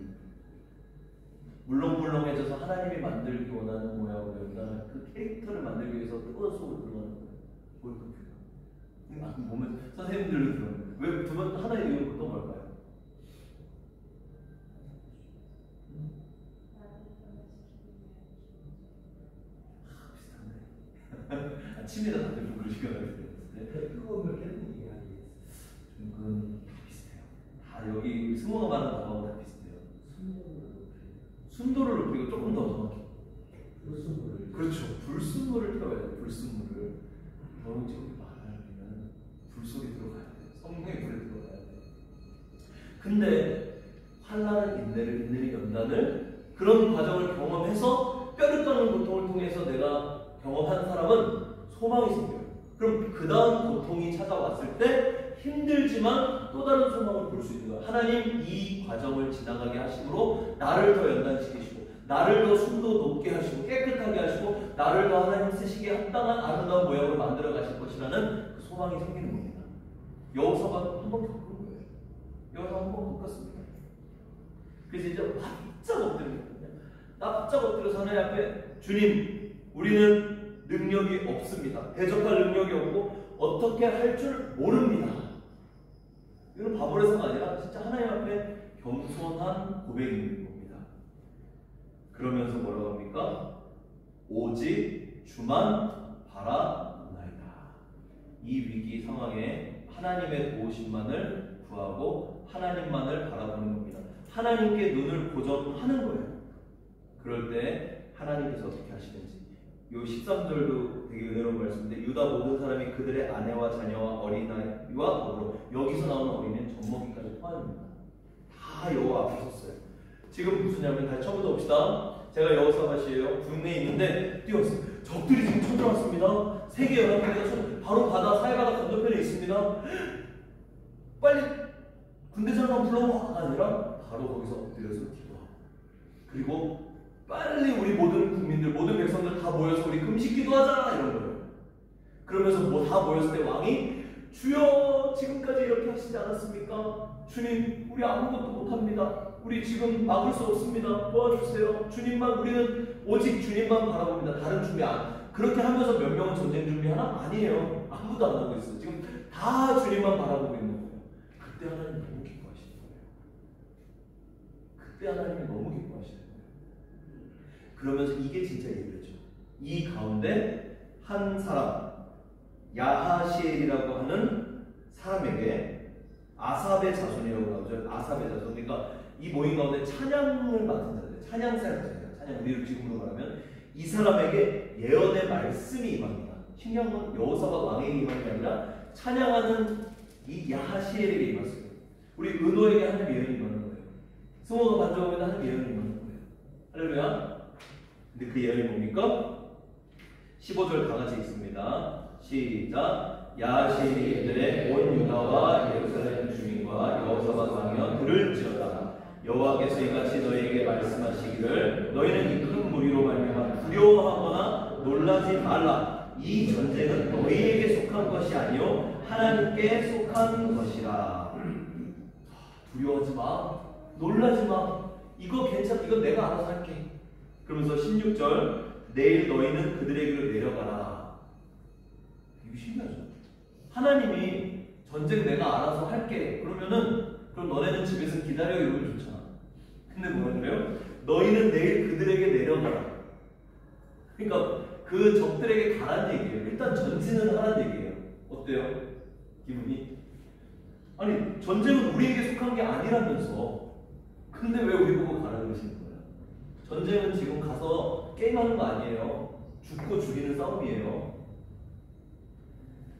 물렁물렁해져서 하나님이 만들기 원하는 모양으로 연단한 그 캐릭터를 만들기 위해서 뜨거운 속으로 들어가는 거예요. 뭘까요? 보면 선생님들도 들어요. 왜 두 번 하나의 이유는 또 뭘까요? 비슷한데. 아침에다 다들 좀 그러시거든요. 뜨거운 걸 깨는 게 아니겠어요. 좀 비슷해요. 다 여기 승호가 말하는 단어하고 다 비슷해요. 순도를 높이고 조금 더 정확히. 불순물을. 그렇죠. 불순물을 태워야 돼요. 불순물을. 너무 지금 말하면 불속에 들어가야 돼요. 성령의 불에 들어가야 돼요. 근데 환난을 인내를 연단을 그런 과정을 경험해서 뼈를 떠는 고통을 통해서 내가 경험한 사람은 소망이 생겨요. 그럼 그 다음 고통이 찾아왔을 때 힘들지만 또 다른 소망을 볼 수 있는 거예요. 하나님 이 과정을 지나가게 하심으로 나를 더 연단시키시고 나를 더 순도 높게 하시고 깨끗하게 하시고 나를 더 하나님 쓰시기에 합당한 아름다운 모양으로 만들어 가실 것이라는 그 소망이 생기는 겁니다. 여호사밧 한번 겪은 거예요. 여호사밧 한번 겪었습니다. 그래서 이제 바짝 엎드립니다. 바짝 엎드려서 하나님 앞에 주님 우리는 능력이 없습니다. 대적할 능력이 없고 어떻게 할 줄 모릅니다. 이건 바보라서가 아니라 진짜 하나님 앞에 겸손한 고백인 겁니다. 그러면서 뭐라고 합니까? 오직 주만 바라옵나이다. 이 위기 상황에 하나님의 도우심만을 구하고 하나님만을 바라보는 겁니다. 하나님께 눈을 고정하는 거예요. 그럴 때 하나님께서 어떻게 하시는지. 요 13절도 되게 은혜로운 말씀인데 유다 모든 사람이 그들의 아내와 자녀와 어린아이와 더불어 여기서 나오는 어린이는 젖먹이까지 포함입니다. 다 여호와 앞에 섰어요. 지금 무슨냐면 다시 처음부터 봅시다. 제가 여호사밧이에요. 국내에 있는데 뛰었어요. 적들이 지금 쳐들어왔습니다. 세계 연합군대가 바로 바다 사해바다 건너편에 있습니다. 빨리 군대 장관 불러와 아니라 바로 거기서 엎드려서 기도하고 그리고 빨리 우리 모든 국민들, 모든 백성들 다 모여서 우리 금식 기도하자 이런 거예요. 그러면서 뭐 다 모였을 때 왕이 주여 지금까지 이렇게 하시지 않았습니까? 주님 우리 아무것도 못합니다. 우리 지금 막을 수 없습니다. 도와주세요. 주님만 우리는 오직 주님만 바라봅니다. 다른 준비 안. 그렇게 하면서 몇 명은 전쟁 준비하나? 아니에요. 아무도 안 하고 있어요. 지금 다 주님만 바라보고 있는 거예요. 그때 하나님 너무 기뻐하시는 거예요. 그때 하나님이 너무 기뻐하시는 거예요. 그러면서 이게 진짜 예배죠. 이 가운데 한 사람 야하시엘이라고 하는 사람에게 아삽의 자손이라고 나오죠. 아삽의 자손. 그러니까 이 모임 가운데 찬양을 맡은 자들, 찬양사였잖아요. 찬양 우리로 지금으로 말하면 이 사람에게 예언의 말씀이 임합니다. 신기한 건 여호사밧 왕에게 임한 게 아니라 찬양하는 이 야하시엘에게 임했어요. 우리 은호에게 하는 예언이 임하는 거예요. 승호가 반주하면 하는 예언이 임하는 거예요. 할렐루야. 근데 그 예언이 뭡니까? 15절 다 같이 읽습니다. 시작. 야하시엘이 이들의 온 유다와 예루살렘 주민과 여호사밧 왕이여 들을지어다. 여호와께서 이같이 너희에게 말씀하시기를 너희는 이 큰 무리로 말미암아 두려워하거나 놀라지 말라. 이 전쟁은 너희에게 속한 것이 아니요 하나님께 속한 것이라. 두려워하지 마. 놀라지 마. 이거 괜찮아. 이거 내가 알아서 할게. 그러면서 16절 내일 너희는 그들에게로 내려가라. 이거 신기하죠? 하나님이 전쟁 내가 알아서 할게. 그러면은 그럼 너네는 집에서 기다려 이러면 좋잖아. 근데 뭐라 그래요? 너희는 내일 그들에게 내려가라. 그러니까 그 적들에게 가란 얘기예요. 일단 전진은 하란 얘기예요. 어때요? 기분이? 아니 전쟁은 우리에게 속한 게 아니라면서 근데 왜 우리 보고 가라 그러시는 거예요? 전쟁은 지금 가서 게임하는 거 아니에요. 죽고 죽이는 싸움이에요.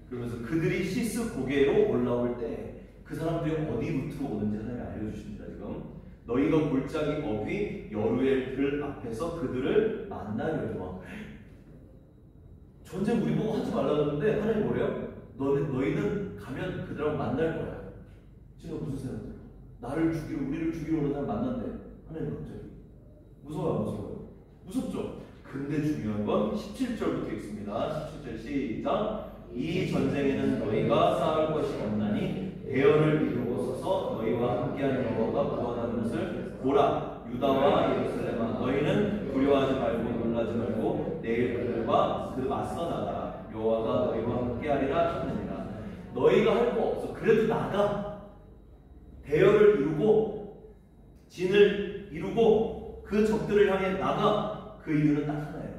그러면서 그들이 시스 고개로 올라올 때 그 사람들이 어디 루트로 오는지 하나님이 알려주십니다. 지금 너희가 골짜기 어귀 여루엘 들 앞에서 그들을 만나려니와. 전쟁 우리 보고 하지 말라고 하는데 하나님 뭐래요? 너희는 가면 그들하고 만날 거야. 지금 무슨 생각이에요? 나를 죽이러 우리를 죽이러 오는 사람 만난대. 하나님 갑자기 무서워요, 안 무서워요? 무섭죠? 근데 중요한 건 17절부터 있습니다. 17절 시작. 이 전쟁에는 너희가 싸울 것이 없나니 대열을 이루고 서서 너희와 함께하는 여호와가 구원하는 것을 보라. 유다와 예루살렘아, 너희는 두려워하지 말고 놀라지 말고 내일 그들과 맞서 나가라. 여호와가 너희와 함께하리라 하느니라. 너희가 할 거 없어. 그래도 나가. 대열을 이루고 진을 이루고 그 적들을 향해 나가. 그 이유는 딱 하나예요.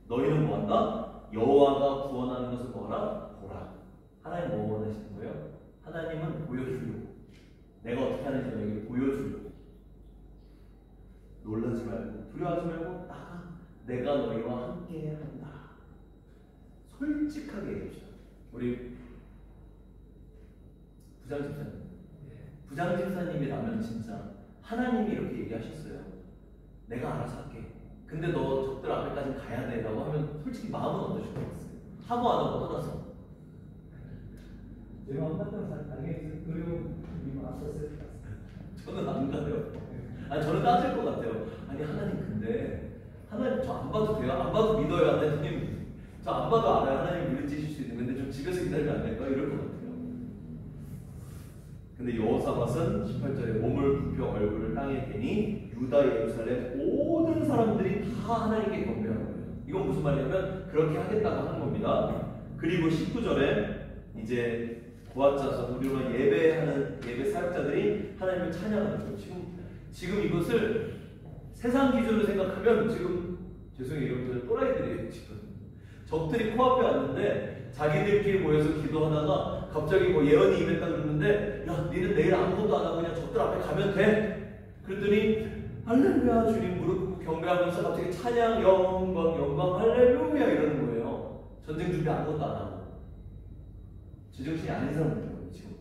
너희는 뭐한다? 여호와가 구원하는 것을 뭐하라? 보라. 하나님 뭐 원하시는 거예요? 하나님은 보여주려고. 내가 어떻게 하는지 너에게 보여주려고. 놀라지 말고 두려워하지 말고 나가. 내가 너희와 함께 한다. 솔직하게 얘기합시다. 우리 부장집사님이라면 진짜 하나님이 이렇게 얘기하셨어요. 내가 알아서 할게. 근데 너 적들 앞에까지 가야 돼 라고 하면 솔직히 마음은 어떠실 것 같아요? 하고 안 하고 떠나서. 제가 엄마랑 당연히 어려움이 왔었을 것 같습니다. 저는 안 가요. 아니 저는 따질 것 같아요. 아니 하나님 근데 하나님 저 안 봐도 돼요? 안 봐도 믿어요? 하나님 저 안 봐도 알아요. 하나님 물리치실 수 있는 건데 좀 집에서 기다리면 안 될까요? 이럴 것 같아요. 근데 여호사밧은 18절에 몸을 굽혀 얼굴을 땅에 대니 유다 예루살렘 모든 사람들이 다 하나님께 경배하는 거예요. 이건 무슨 말이냐면 그렇게 하겠다고 하는 겁니다. 그리고 19절에 이제 보았자서 우리가 예배하는 예배 사역자들이 하나님을 찬양하는 거예요. 지금 이것을 세상 기준으로 생각하면 지금 죄송해요, 여러분들 또라이들이에요. 지금 적들이 코앞에 왔는데 자기들끼리 모여서 기도하다가 갑자기 뭐 예언이 임했다 그러는데 야 니는 내일 아무것도 안 하고 그냥 적들 앞에 가면 돼. 그랬더니 할렐루야 주님 무릎 꿇고 경배하면서 갑자기 찬양 영광 할렐루야 이러는 거예요. 전쟁 준비 아무것도 안 하고 제정신이 아닌 사람들인 거예요 지금.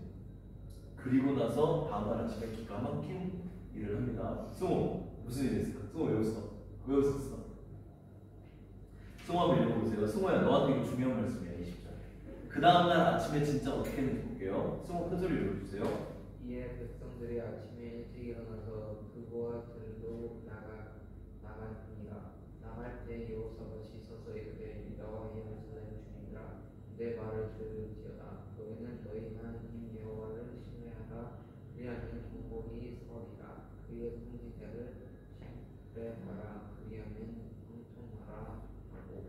그리고 나서 다음날 아침에 기가 막힌 일을 합니다. 승호 무슨 일 했을까? 승호 왜 웃었어? 승호 한번 읽어보세요. 승호야 너한테 이거 중요한 말씀이야. 20절. 그 다음날 아침에 진짜 어떻게 했는지 볼게요. 승호 큰 소리로 읽어주세요. 이에 백성들이 아침에 일찍 일어나서 그거와 들로 나가니라. 나갈 때 여호사밧이 서서 이르되 유다와 예루살렘 주민들아 내 말을 들을지어다. 너희는 너희 하나님 여호와를 신뢰하라. 그리하면 공복이 서리라. 그의 통치자를 신뢰하라. 그리하면 형통하라 하고.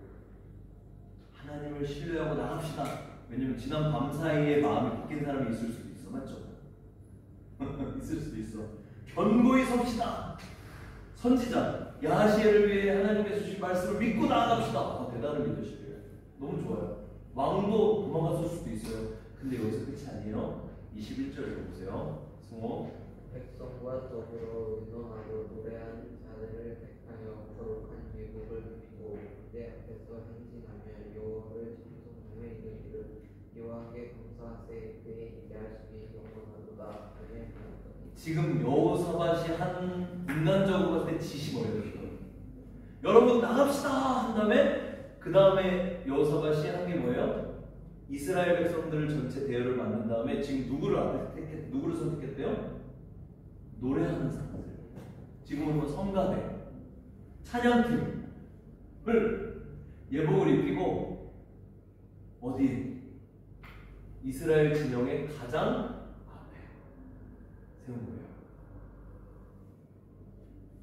하나님을 신뢰하고 나갑시다. 왜냐면 지난 밤 사이에 마음이 바뀐 사람이 있을 수도 있어. 맞죠? 있을 수도 있어. 견고히 섭시다. 선지자 야시엘을 위해 하나님께서 주신 말씀을 믿고 나아갑시다. 대단한 리더십이에요. 너무 좋아요. 왕도 도망갔을 수도 있어요. 근데 여기서 끝이 아니에요. 21절 읽어보세요. 승호. 백성과 더불어 의논하고 노래한 자들을 택하여 거룩한 예복을 입히고 내 앞에서 행진하며 여호와를 찬송하며 이르기를 여호와께 감사하세. 그의 인자하심이 영원하도다. 아멘. 지금 여호사밧이 한 인간적으로 봤을 때 지시 뭐예요? 여러분 나갑시다 한 다음에 그 다음에 여호사밧이 한 게 뭐예요? 이스라엘 백성들을 전체 대열을 만든 다음에 지금 누구를 선택했대요? 노래하는 사람들. 지금으로 성가대, 찬양팀을 예복을 입히고 어디? 이스라엘 진영의 가장 앞에 세운 거예요.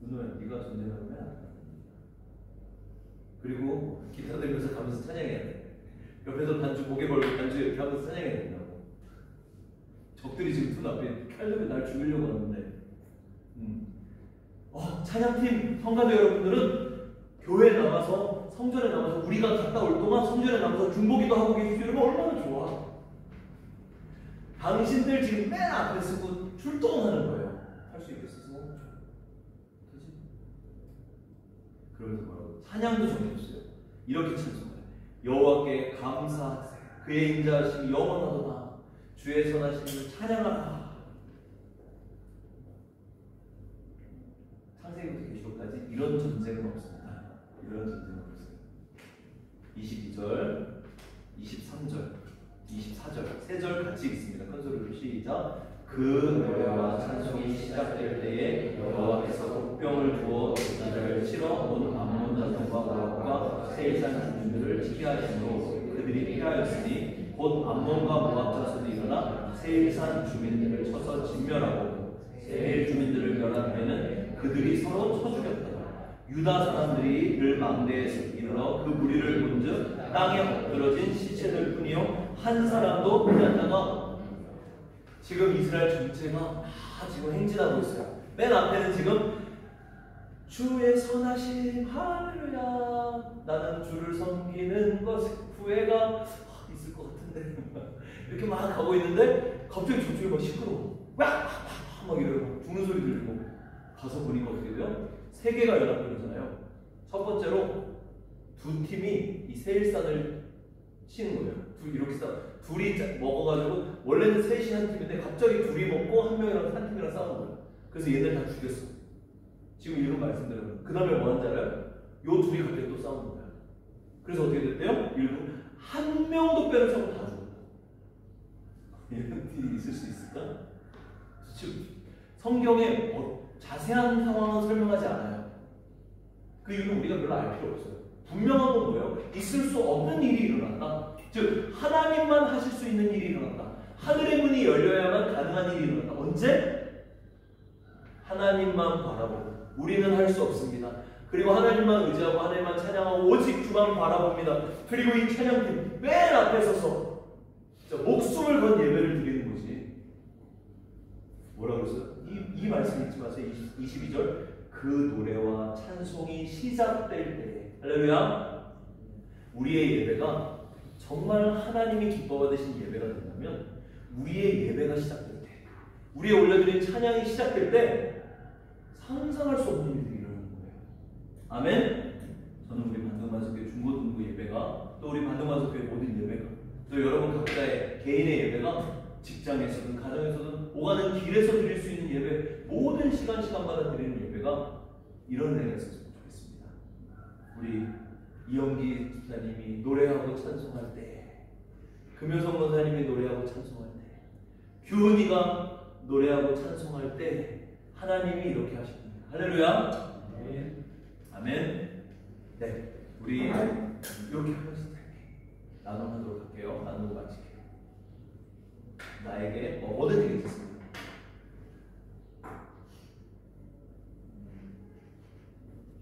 은호야, 네가 전쟁하는 거야. 그리고 기타 들면서 가면서 찬양해야 돼. 옆에서 단주 고개 벌고 단주 이렇게 하면서 찬양해야 된다고. 적들이 지금 눈 앞에 칼들고 날 죽이려고 하는데 찬양팀 성가대 여러분들은 교회에 남아서 성전에 남아서 우리가 갔다 올 동안 성전에 남아서 중보기도 하고 계시죠. 여러분 얼마나 좋아. 당신들 지금 맨 앞에 서고 출동하는 거예요. 할 수 있겠어? 그렇지? 그러면서 뭐라고? 찬양도 정해줬어요. 이렇게 찬송해요. 여호와께 감사하세. 그의 인자하심이 영원하도다. 주의 선하심을 찬양하라. 이런 전쟁은 없습니다. 이런 전쟁은 없어요. 22절, 23절, 24절 세 절 같이 읽습니다. 큰 소리로 시작. 그 노래와 찬송이 시작될 때에 여호와께서 국병을 부어 이를 치러 온 암몬 자손과 모압과 세일산 주민들을 치게 하시므로 그들이 피하였으니 곧 암몬과 모압 자손이 일어나 세일산 주민들을 쳐서 진멸하고 세일 주민들을 멸한 후에는 그들이 서로 쳐 죽였다. 유다 사람들이 늘 망대에서 이르러 그 무리를 본즉 땅에 엎드러진 시체들 뿐이요 한 사람도 피한 자가 없다. 지금 이스라엘 전체가 다 지금 행진하고 있어요. 맨 앞에는 지금 주의 선하심 할렐루야 나는 주를 섬기는 것 후회가 있을 것 같은데 이렇게 막 가고 있는데 갑자기 저쪽에 막 시끄러워 막 이러고 죽는 소리 들리고 가서 보니까 어떻게 돼요? 세 개가 연합되잖아요. 첫 번째로 두 팀이 이 세일산을 치는 거예요. 이렇게 둘이 먹어가지고 원래는 셋이 한 팀인데 갑자기 둘이 먹고 한 명이랑 한 팀이랑 싸우는 거예요. 그래서 얘네 다 죽였어. 지금 이런 말씀드려요. 그 다음에 뭐 하는지 알아요? 요 둘이 갑자기 또 싸우는 거예요. 그래서 어떻게 됐대요? 일부 한 명도 빼놓고 다 죽었다. 이런 일이 있을 수 있을까? 지금 성경에 자세한 상황은 설명하지 않아요. 그 이유는 우리가 별로 알 필요 없어요. 분명한 건 뭐예요? 있을 수 없는 일이 일어났다. 즉 하나님만 하실 수 있는 일이 일어났다. 하늘의 문이 열려야만 가능한 일이 일어났다. 언제? 하나님만 바라보고 우리는 할 수 없습니다. 그리고 하나님만 의지하고 하나님만 찬양하고 오직 주만 바라봅니다. 그리고 이 찬양팀 맨 앞에 서서 목숨을 건 예배를 드리는 거지. 뭐라고 그랬어요? 이 말씀 잊지 마세요. 22절 그 노래와 찬송이 시작될 때 할렐루야 우리의 예배가 정말 하나님이 기뻐받으신 예배가 된다면 우리의 예배가 시작될 때 우리의 올려드린 찬양이 시작될 때 상상할 수 없는 일들이 일어나는 거예요. 아멘. 저는 우리 반등만석교회 중고등부 예배가 또 우리 반등만석교회 모든 예배가 또 여러분 각자의 개인의 예배가 직장에서든 가정에서든 오가는 길에서 드릴 수 있는 예배 모든 시간마다 드리는 예배가 이런 은혜가 있었으면 좋겠습니다. 우리 이영기 집사님이 노래하고 찬송할 때 금효성 권사님이 노래하고 찬송할 때 규은이가 노래하고 찬송할 때 하나님이 이렇게 하십니다. 할렐루야. 아멘. 네, 우리 이렇게 하면서 나눔하도록 할게요. 나누고 마칠게요. 나에게 뭐든 되겠습니다.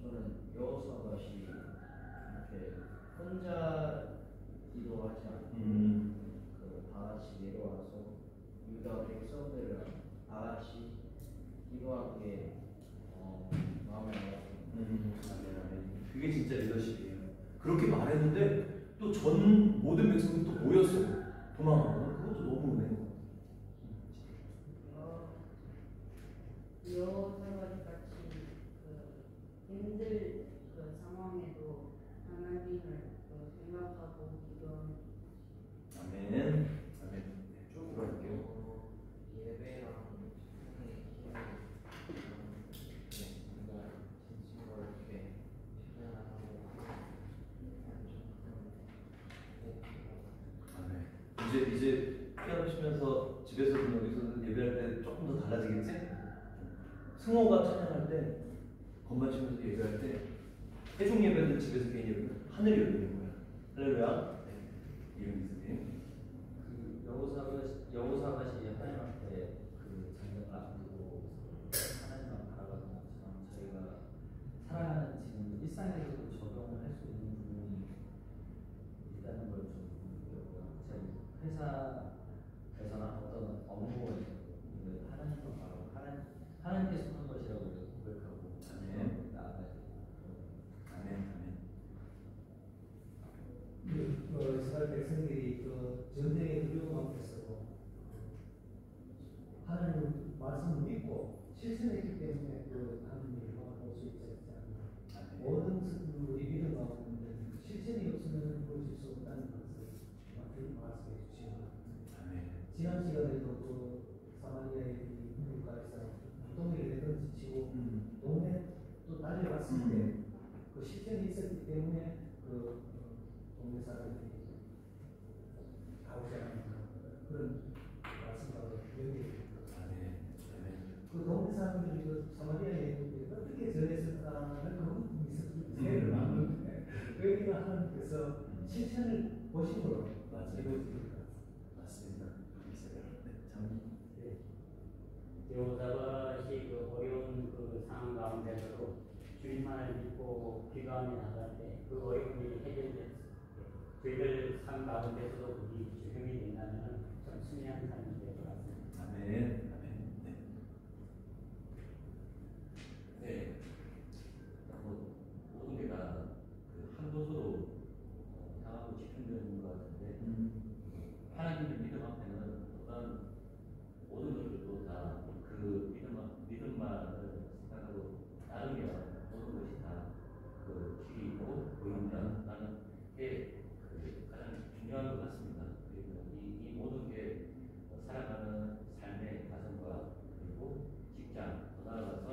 저는 여호사밧이 이렇게 혼자 기도하지 않고 다 같이 내려와서 유다 백성들을 다 같이 기도하게 마음에 와서 그게 진짜 리더십이에요. 그렇게 말했는데 또 전 모든 백성들이 또 모였어요. 도망가는 그것도 너무 은혜고. 여호사밧 같이 힘들 상황에도 하나님을 생각하고 기도하는. 아멘. 아멘. 쭉 들어갈게요. 예배랑 찬양의 힘을 뭔가 진심으로 이렇게 찬양하고 아멘. 이제 피아노 치면서 집에서든 여기서든 예배할 때 조금 더 달라지겠지? 승호가 찬양할 때 건반 치면서 예배할 때 회중 예배든 집에서 개인 예배든 하늘이 열리는 거야. 할렐루야. 네. 이런 기술이. 그 여호사밧이 하나님한테 그 전쟁을 앞두고 하나님만 바라보는 것처럼 저희가 살아가는 지금 일상에서도 적용을 할 수 있는 부분이 있다는 걸 좀 느꼈고요. 제가 회사에서나 어떤 업무에서 하나님만 바라보고 하나님께서 한 것이라고 고백하고 나아가야 돼요. 아멘. 이스라엘 백성들이 그 전쟁의 두려움 앞에서 하나님 말씀을 믿고 실천했기 때문에 그 하나님의 영광을 볼 수 있지 않나. 모든 우리 믿음 가운데 실천이 없으면 보실 수 없다는 것을 말씀해 주시고 지난 시간에도 그 사마리아의 물가에서 무동이를 내던지치고 동네 또 또 달려갔을 때 그 실천이 있었기 때문에 그 동네 사람들이 가고자 하는 그런 말씀하고 연결됩니다. 그 동네 사람들이 그 사마리아 여인들이 어떻게 전했을까는 그런 미스터리를 나누는데 여기가 하나님께서 실천을 보심으로 이루어집니다. 맞습니다. 여호사밧이 그 어려운 그 상황 가운데서도 주님만을 믿고 기도하며 나갈 때 그 어려움이 해결됐을 때 저희들 삶 가운데서도 우리 적용이 된다면 좀 순수한 삶이 될 것 같습니다. 아멘. 네. 모든 게 다 한 곳으로 향하고 집중되는 것 같은데 하나님의 믿음 앞에는 어떤 모든 것들도 다 그 믿음만을 생각하고 나누면 모든 것이 다 그 길이고 보인다. 나는 게 가장 중요한 것 같습니다. 그리고 이 모든 게 살아가는 삶의 가정과 그리고 직장, 더 나아가서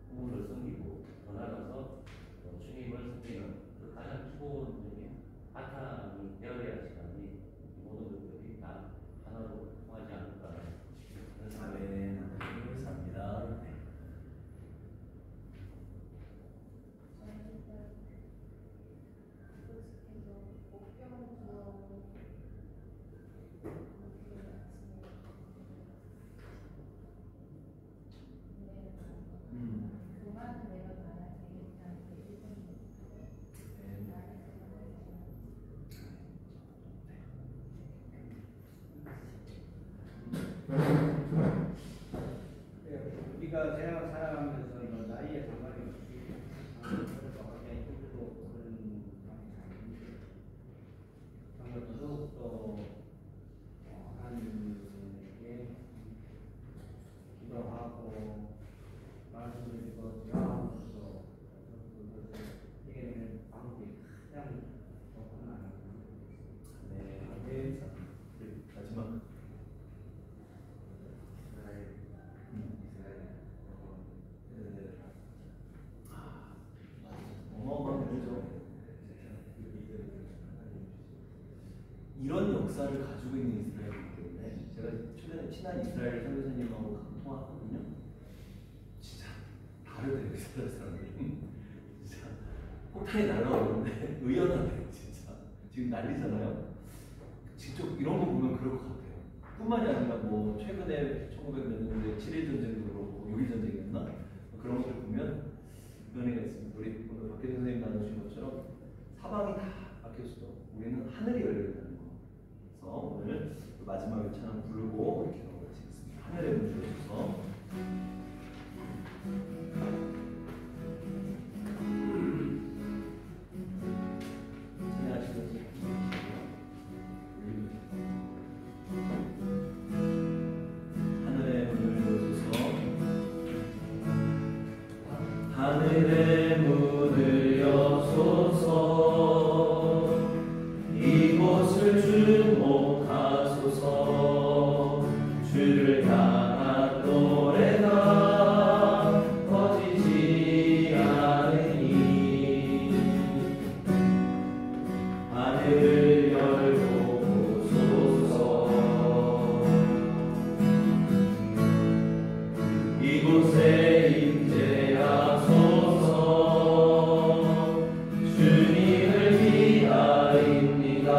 부모를 섬기고 더 나아가서 주님을 섬기는 그 가장 기본적인 바탕이 되어야 할 시간이 이 모든 것들이 다 하나로 통하지 않을까 싶습니다. 아멘. 감사합니다. 우리가 세상을 살아가면서 나이에 상관이 없이 굉장히 힘들고 그런 정말 더더욱더 하나님에게 기도하고 말씀드리고 대화하면서 그것을 이겨내는 방법이 가장 좋구나. 네. 마지막. 어마어마한 일이죠. 이런 역사를 가지고 있는 이스라엘이기 때문에 제가 최근에 친한 이스라엘 선교사님하고 통화하거든요. 진짜 다르대요, 이스라엘 사람들이. 진짜 폭탄이 날라오는데 의연하대, 진짜. 지금 난리잖아요. 직접 이런 거 보면 그럴 것 같아요. 뿐만이 아니라 뭐 최근에 1900년대 7.1 전쟁도 그렇고 6.1 전쟁이었나? 그런 것들 보면 은혜가 있습니다. 우리 오늘 박혜진 선생님 나누신 것처럼 사방이 다 막혔어도 우리는 하늘이 열려있다는 거. 그래서 오늘 마지막에 찬양 부르고 이렇게 마치겠습니다. 하늘의 문 열어주셔서 찬양하시면서 하늘의 문을 열어주셔서 하늘의 문을 여소서 이곳을 주목하소서 주를 향한 노래가 꺼지지 않으니 하늘을 열고 보소서 이곳에 임재하소서 주님을 기다립니다.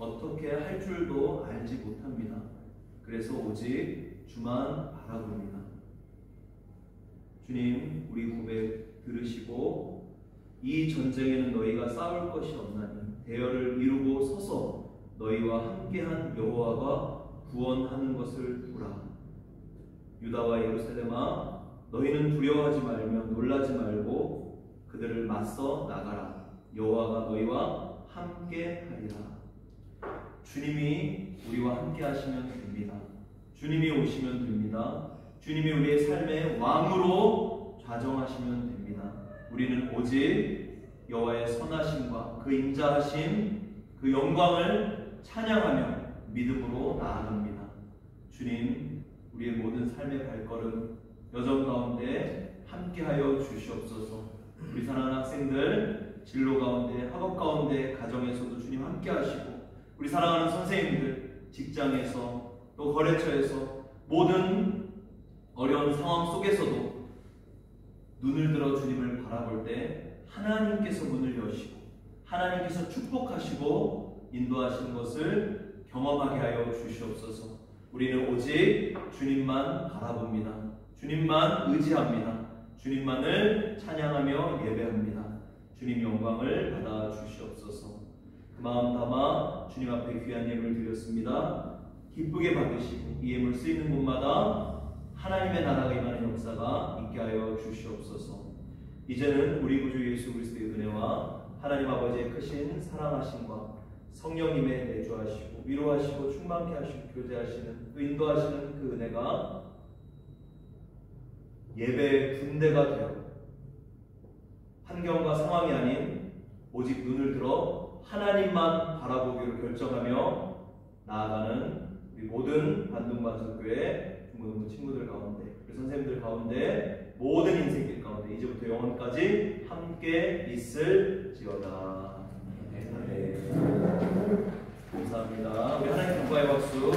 어떻게 할 줄도 알지 못합니다. 그래서 오직 주만 바라봅니다. 주님, 우리 고백 들으시고 이 전쟁에는 너희가 싸울 것이 없나니 대열을 이루고 서서 너희와 함께한 여호와가 구원하는 것을 보라. 유다와 예루살렘아, 너희는 두려워하지 말며 놀라지 말고 그들을 맞서 나가라. 여호와가 너희와 함께하리라. 주님이 우리와 함께 하시면 됩니다. 주님이 오시면 됩니다. 주님이 우리의 삶의 왕으로 좌정하시면 됩니다. 우리는 오직 여호와의 선하심과 그 인자하심, 그 영광을 찬양하며 믿음으로 나아갑니다. 주님, 우리의 모든 삶의 발걸음 여정 가운데 함께하여 주시옵소서. 우리 사랑하는 학생들 진로 가운데, 학업 가운데, 가정에서도 주님 함께하시고, 우리 사랑하는 선생님들 직장에서 또 거래처에서 모든 어려운 상황 속에서도 눈을 들어 주님을 바라볼 때 하나님께서 문을 여시고 하나님께서 축복하시고 인도하시는 것을 경험하게 하여 주시옵소서. 우리는 오직 주님만 바라봅니다. 주님만 의지합니다. 주님만을 찬양하며 예배합니다. 주님 영광을 받아 주시옵소서. 그 마음 담아 주님 앞에 귀한 예물 드렸습니다. 기쁘게 받으시고 이 예물 쓰이는 곳마다 하나님의 나라가 임하는 역사가 있게 하여 주시옵소서. 이제는 우리 구주 예수 그리스도의 은혜와 하나님 아버지의 크신 사랑하심과 성령님의 내주하시고 위로하시고 충만케 하시고 교제하시는 또 인도하시는 그 은혜가 예배의 군대가 되어 환경과 상황이 아닌 오직 눈을 들어 하나님만 바라보기로 결정하며 나아가는 우리 모든 반동반석교회 중고등부 친구들 가운데, 우리 선생님들 가운데, 모든 인생길 가운데 이제부터 영원까지 함께 있을지어다. 네. 감사합니다. 우리 하나님 감사의 박수.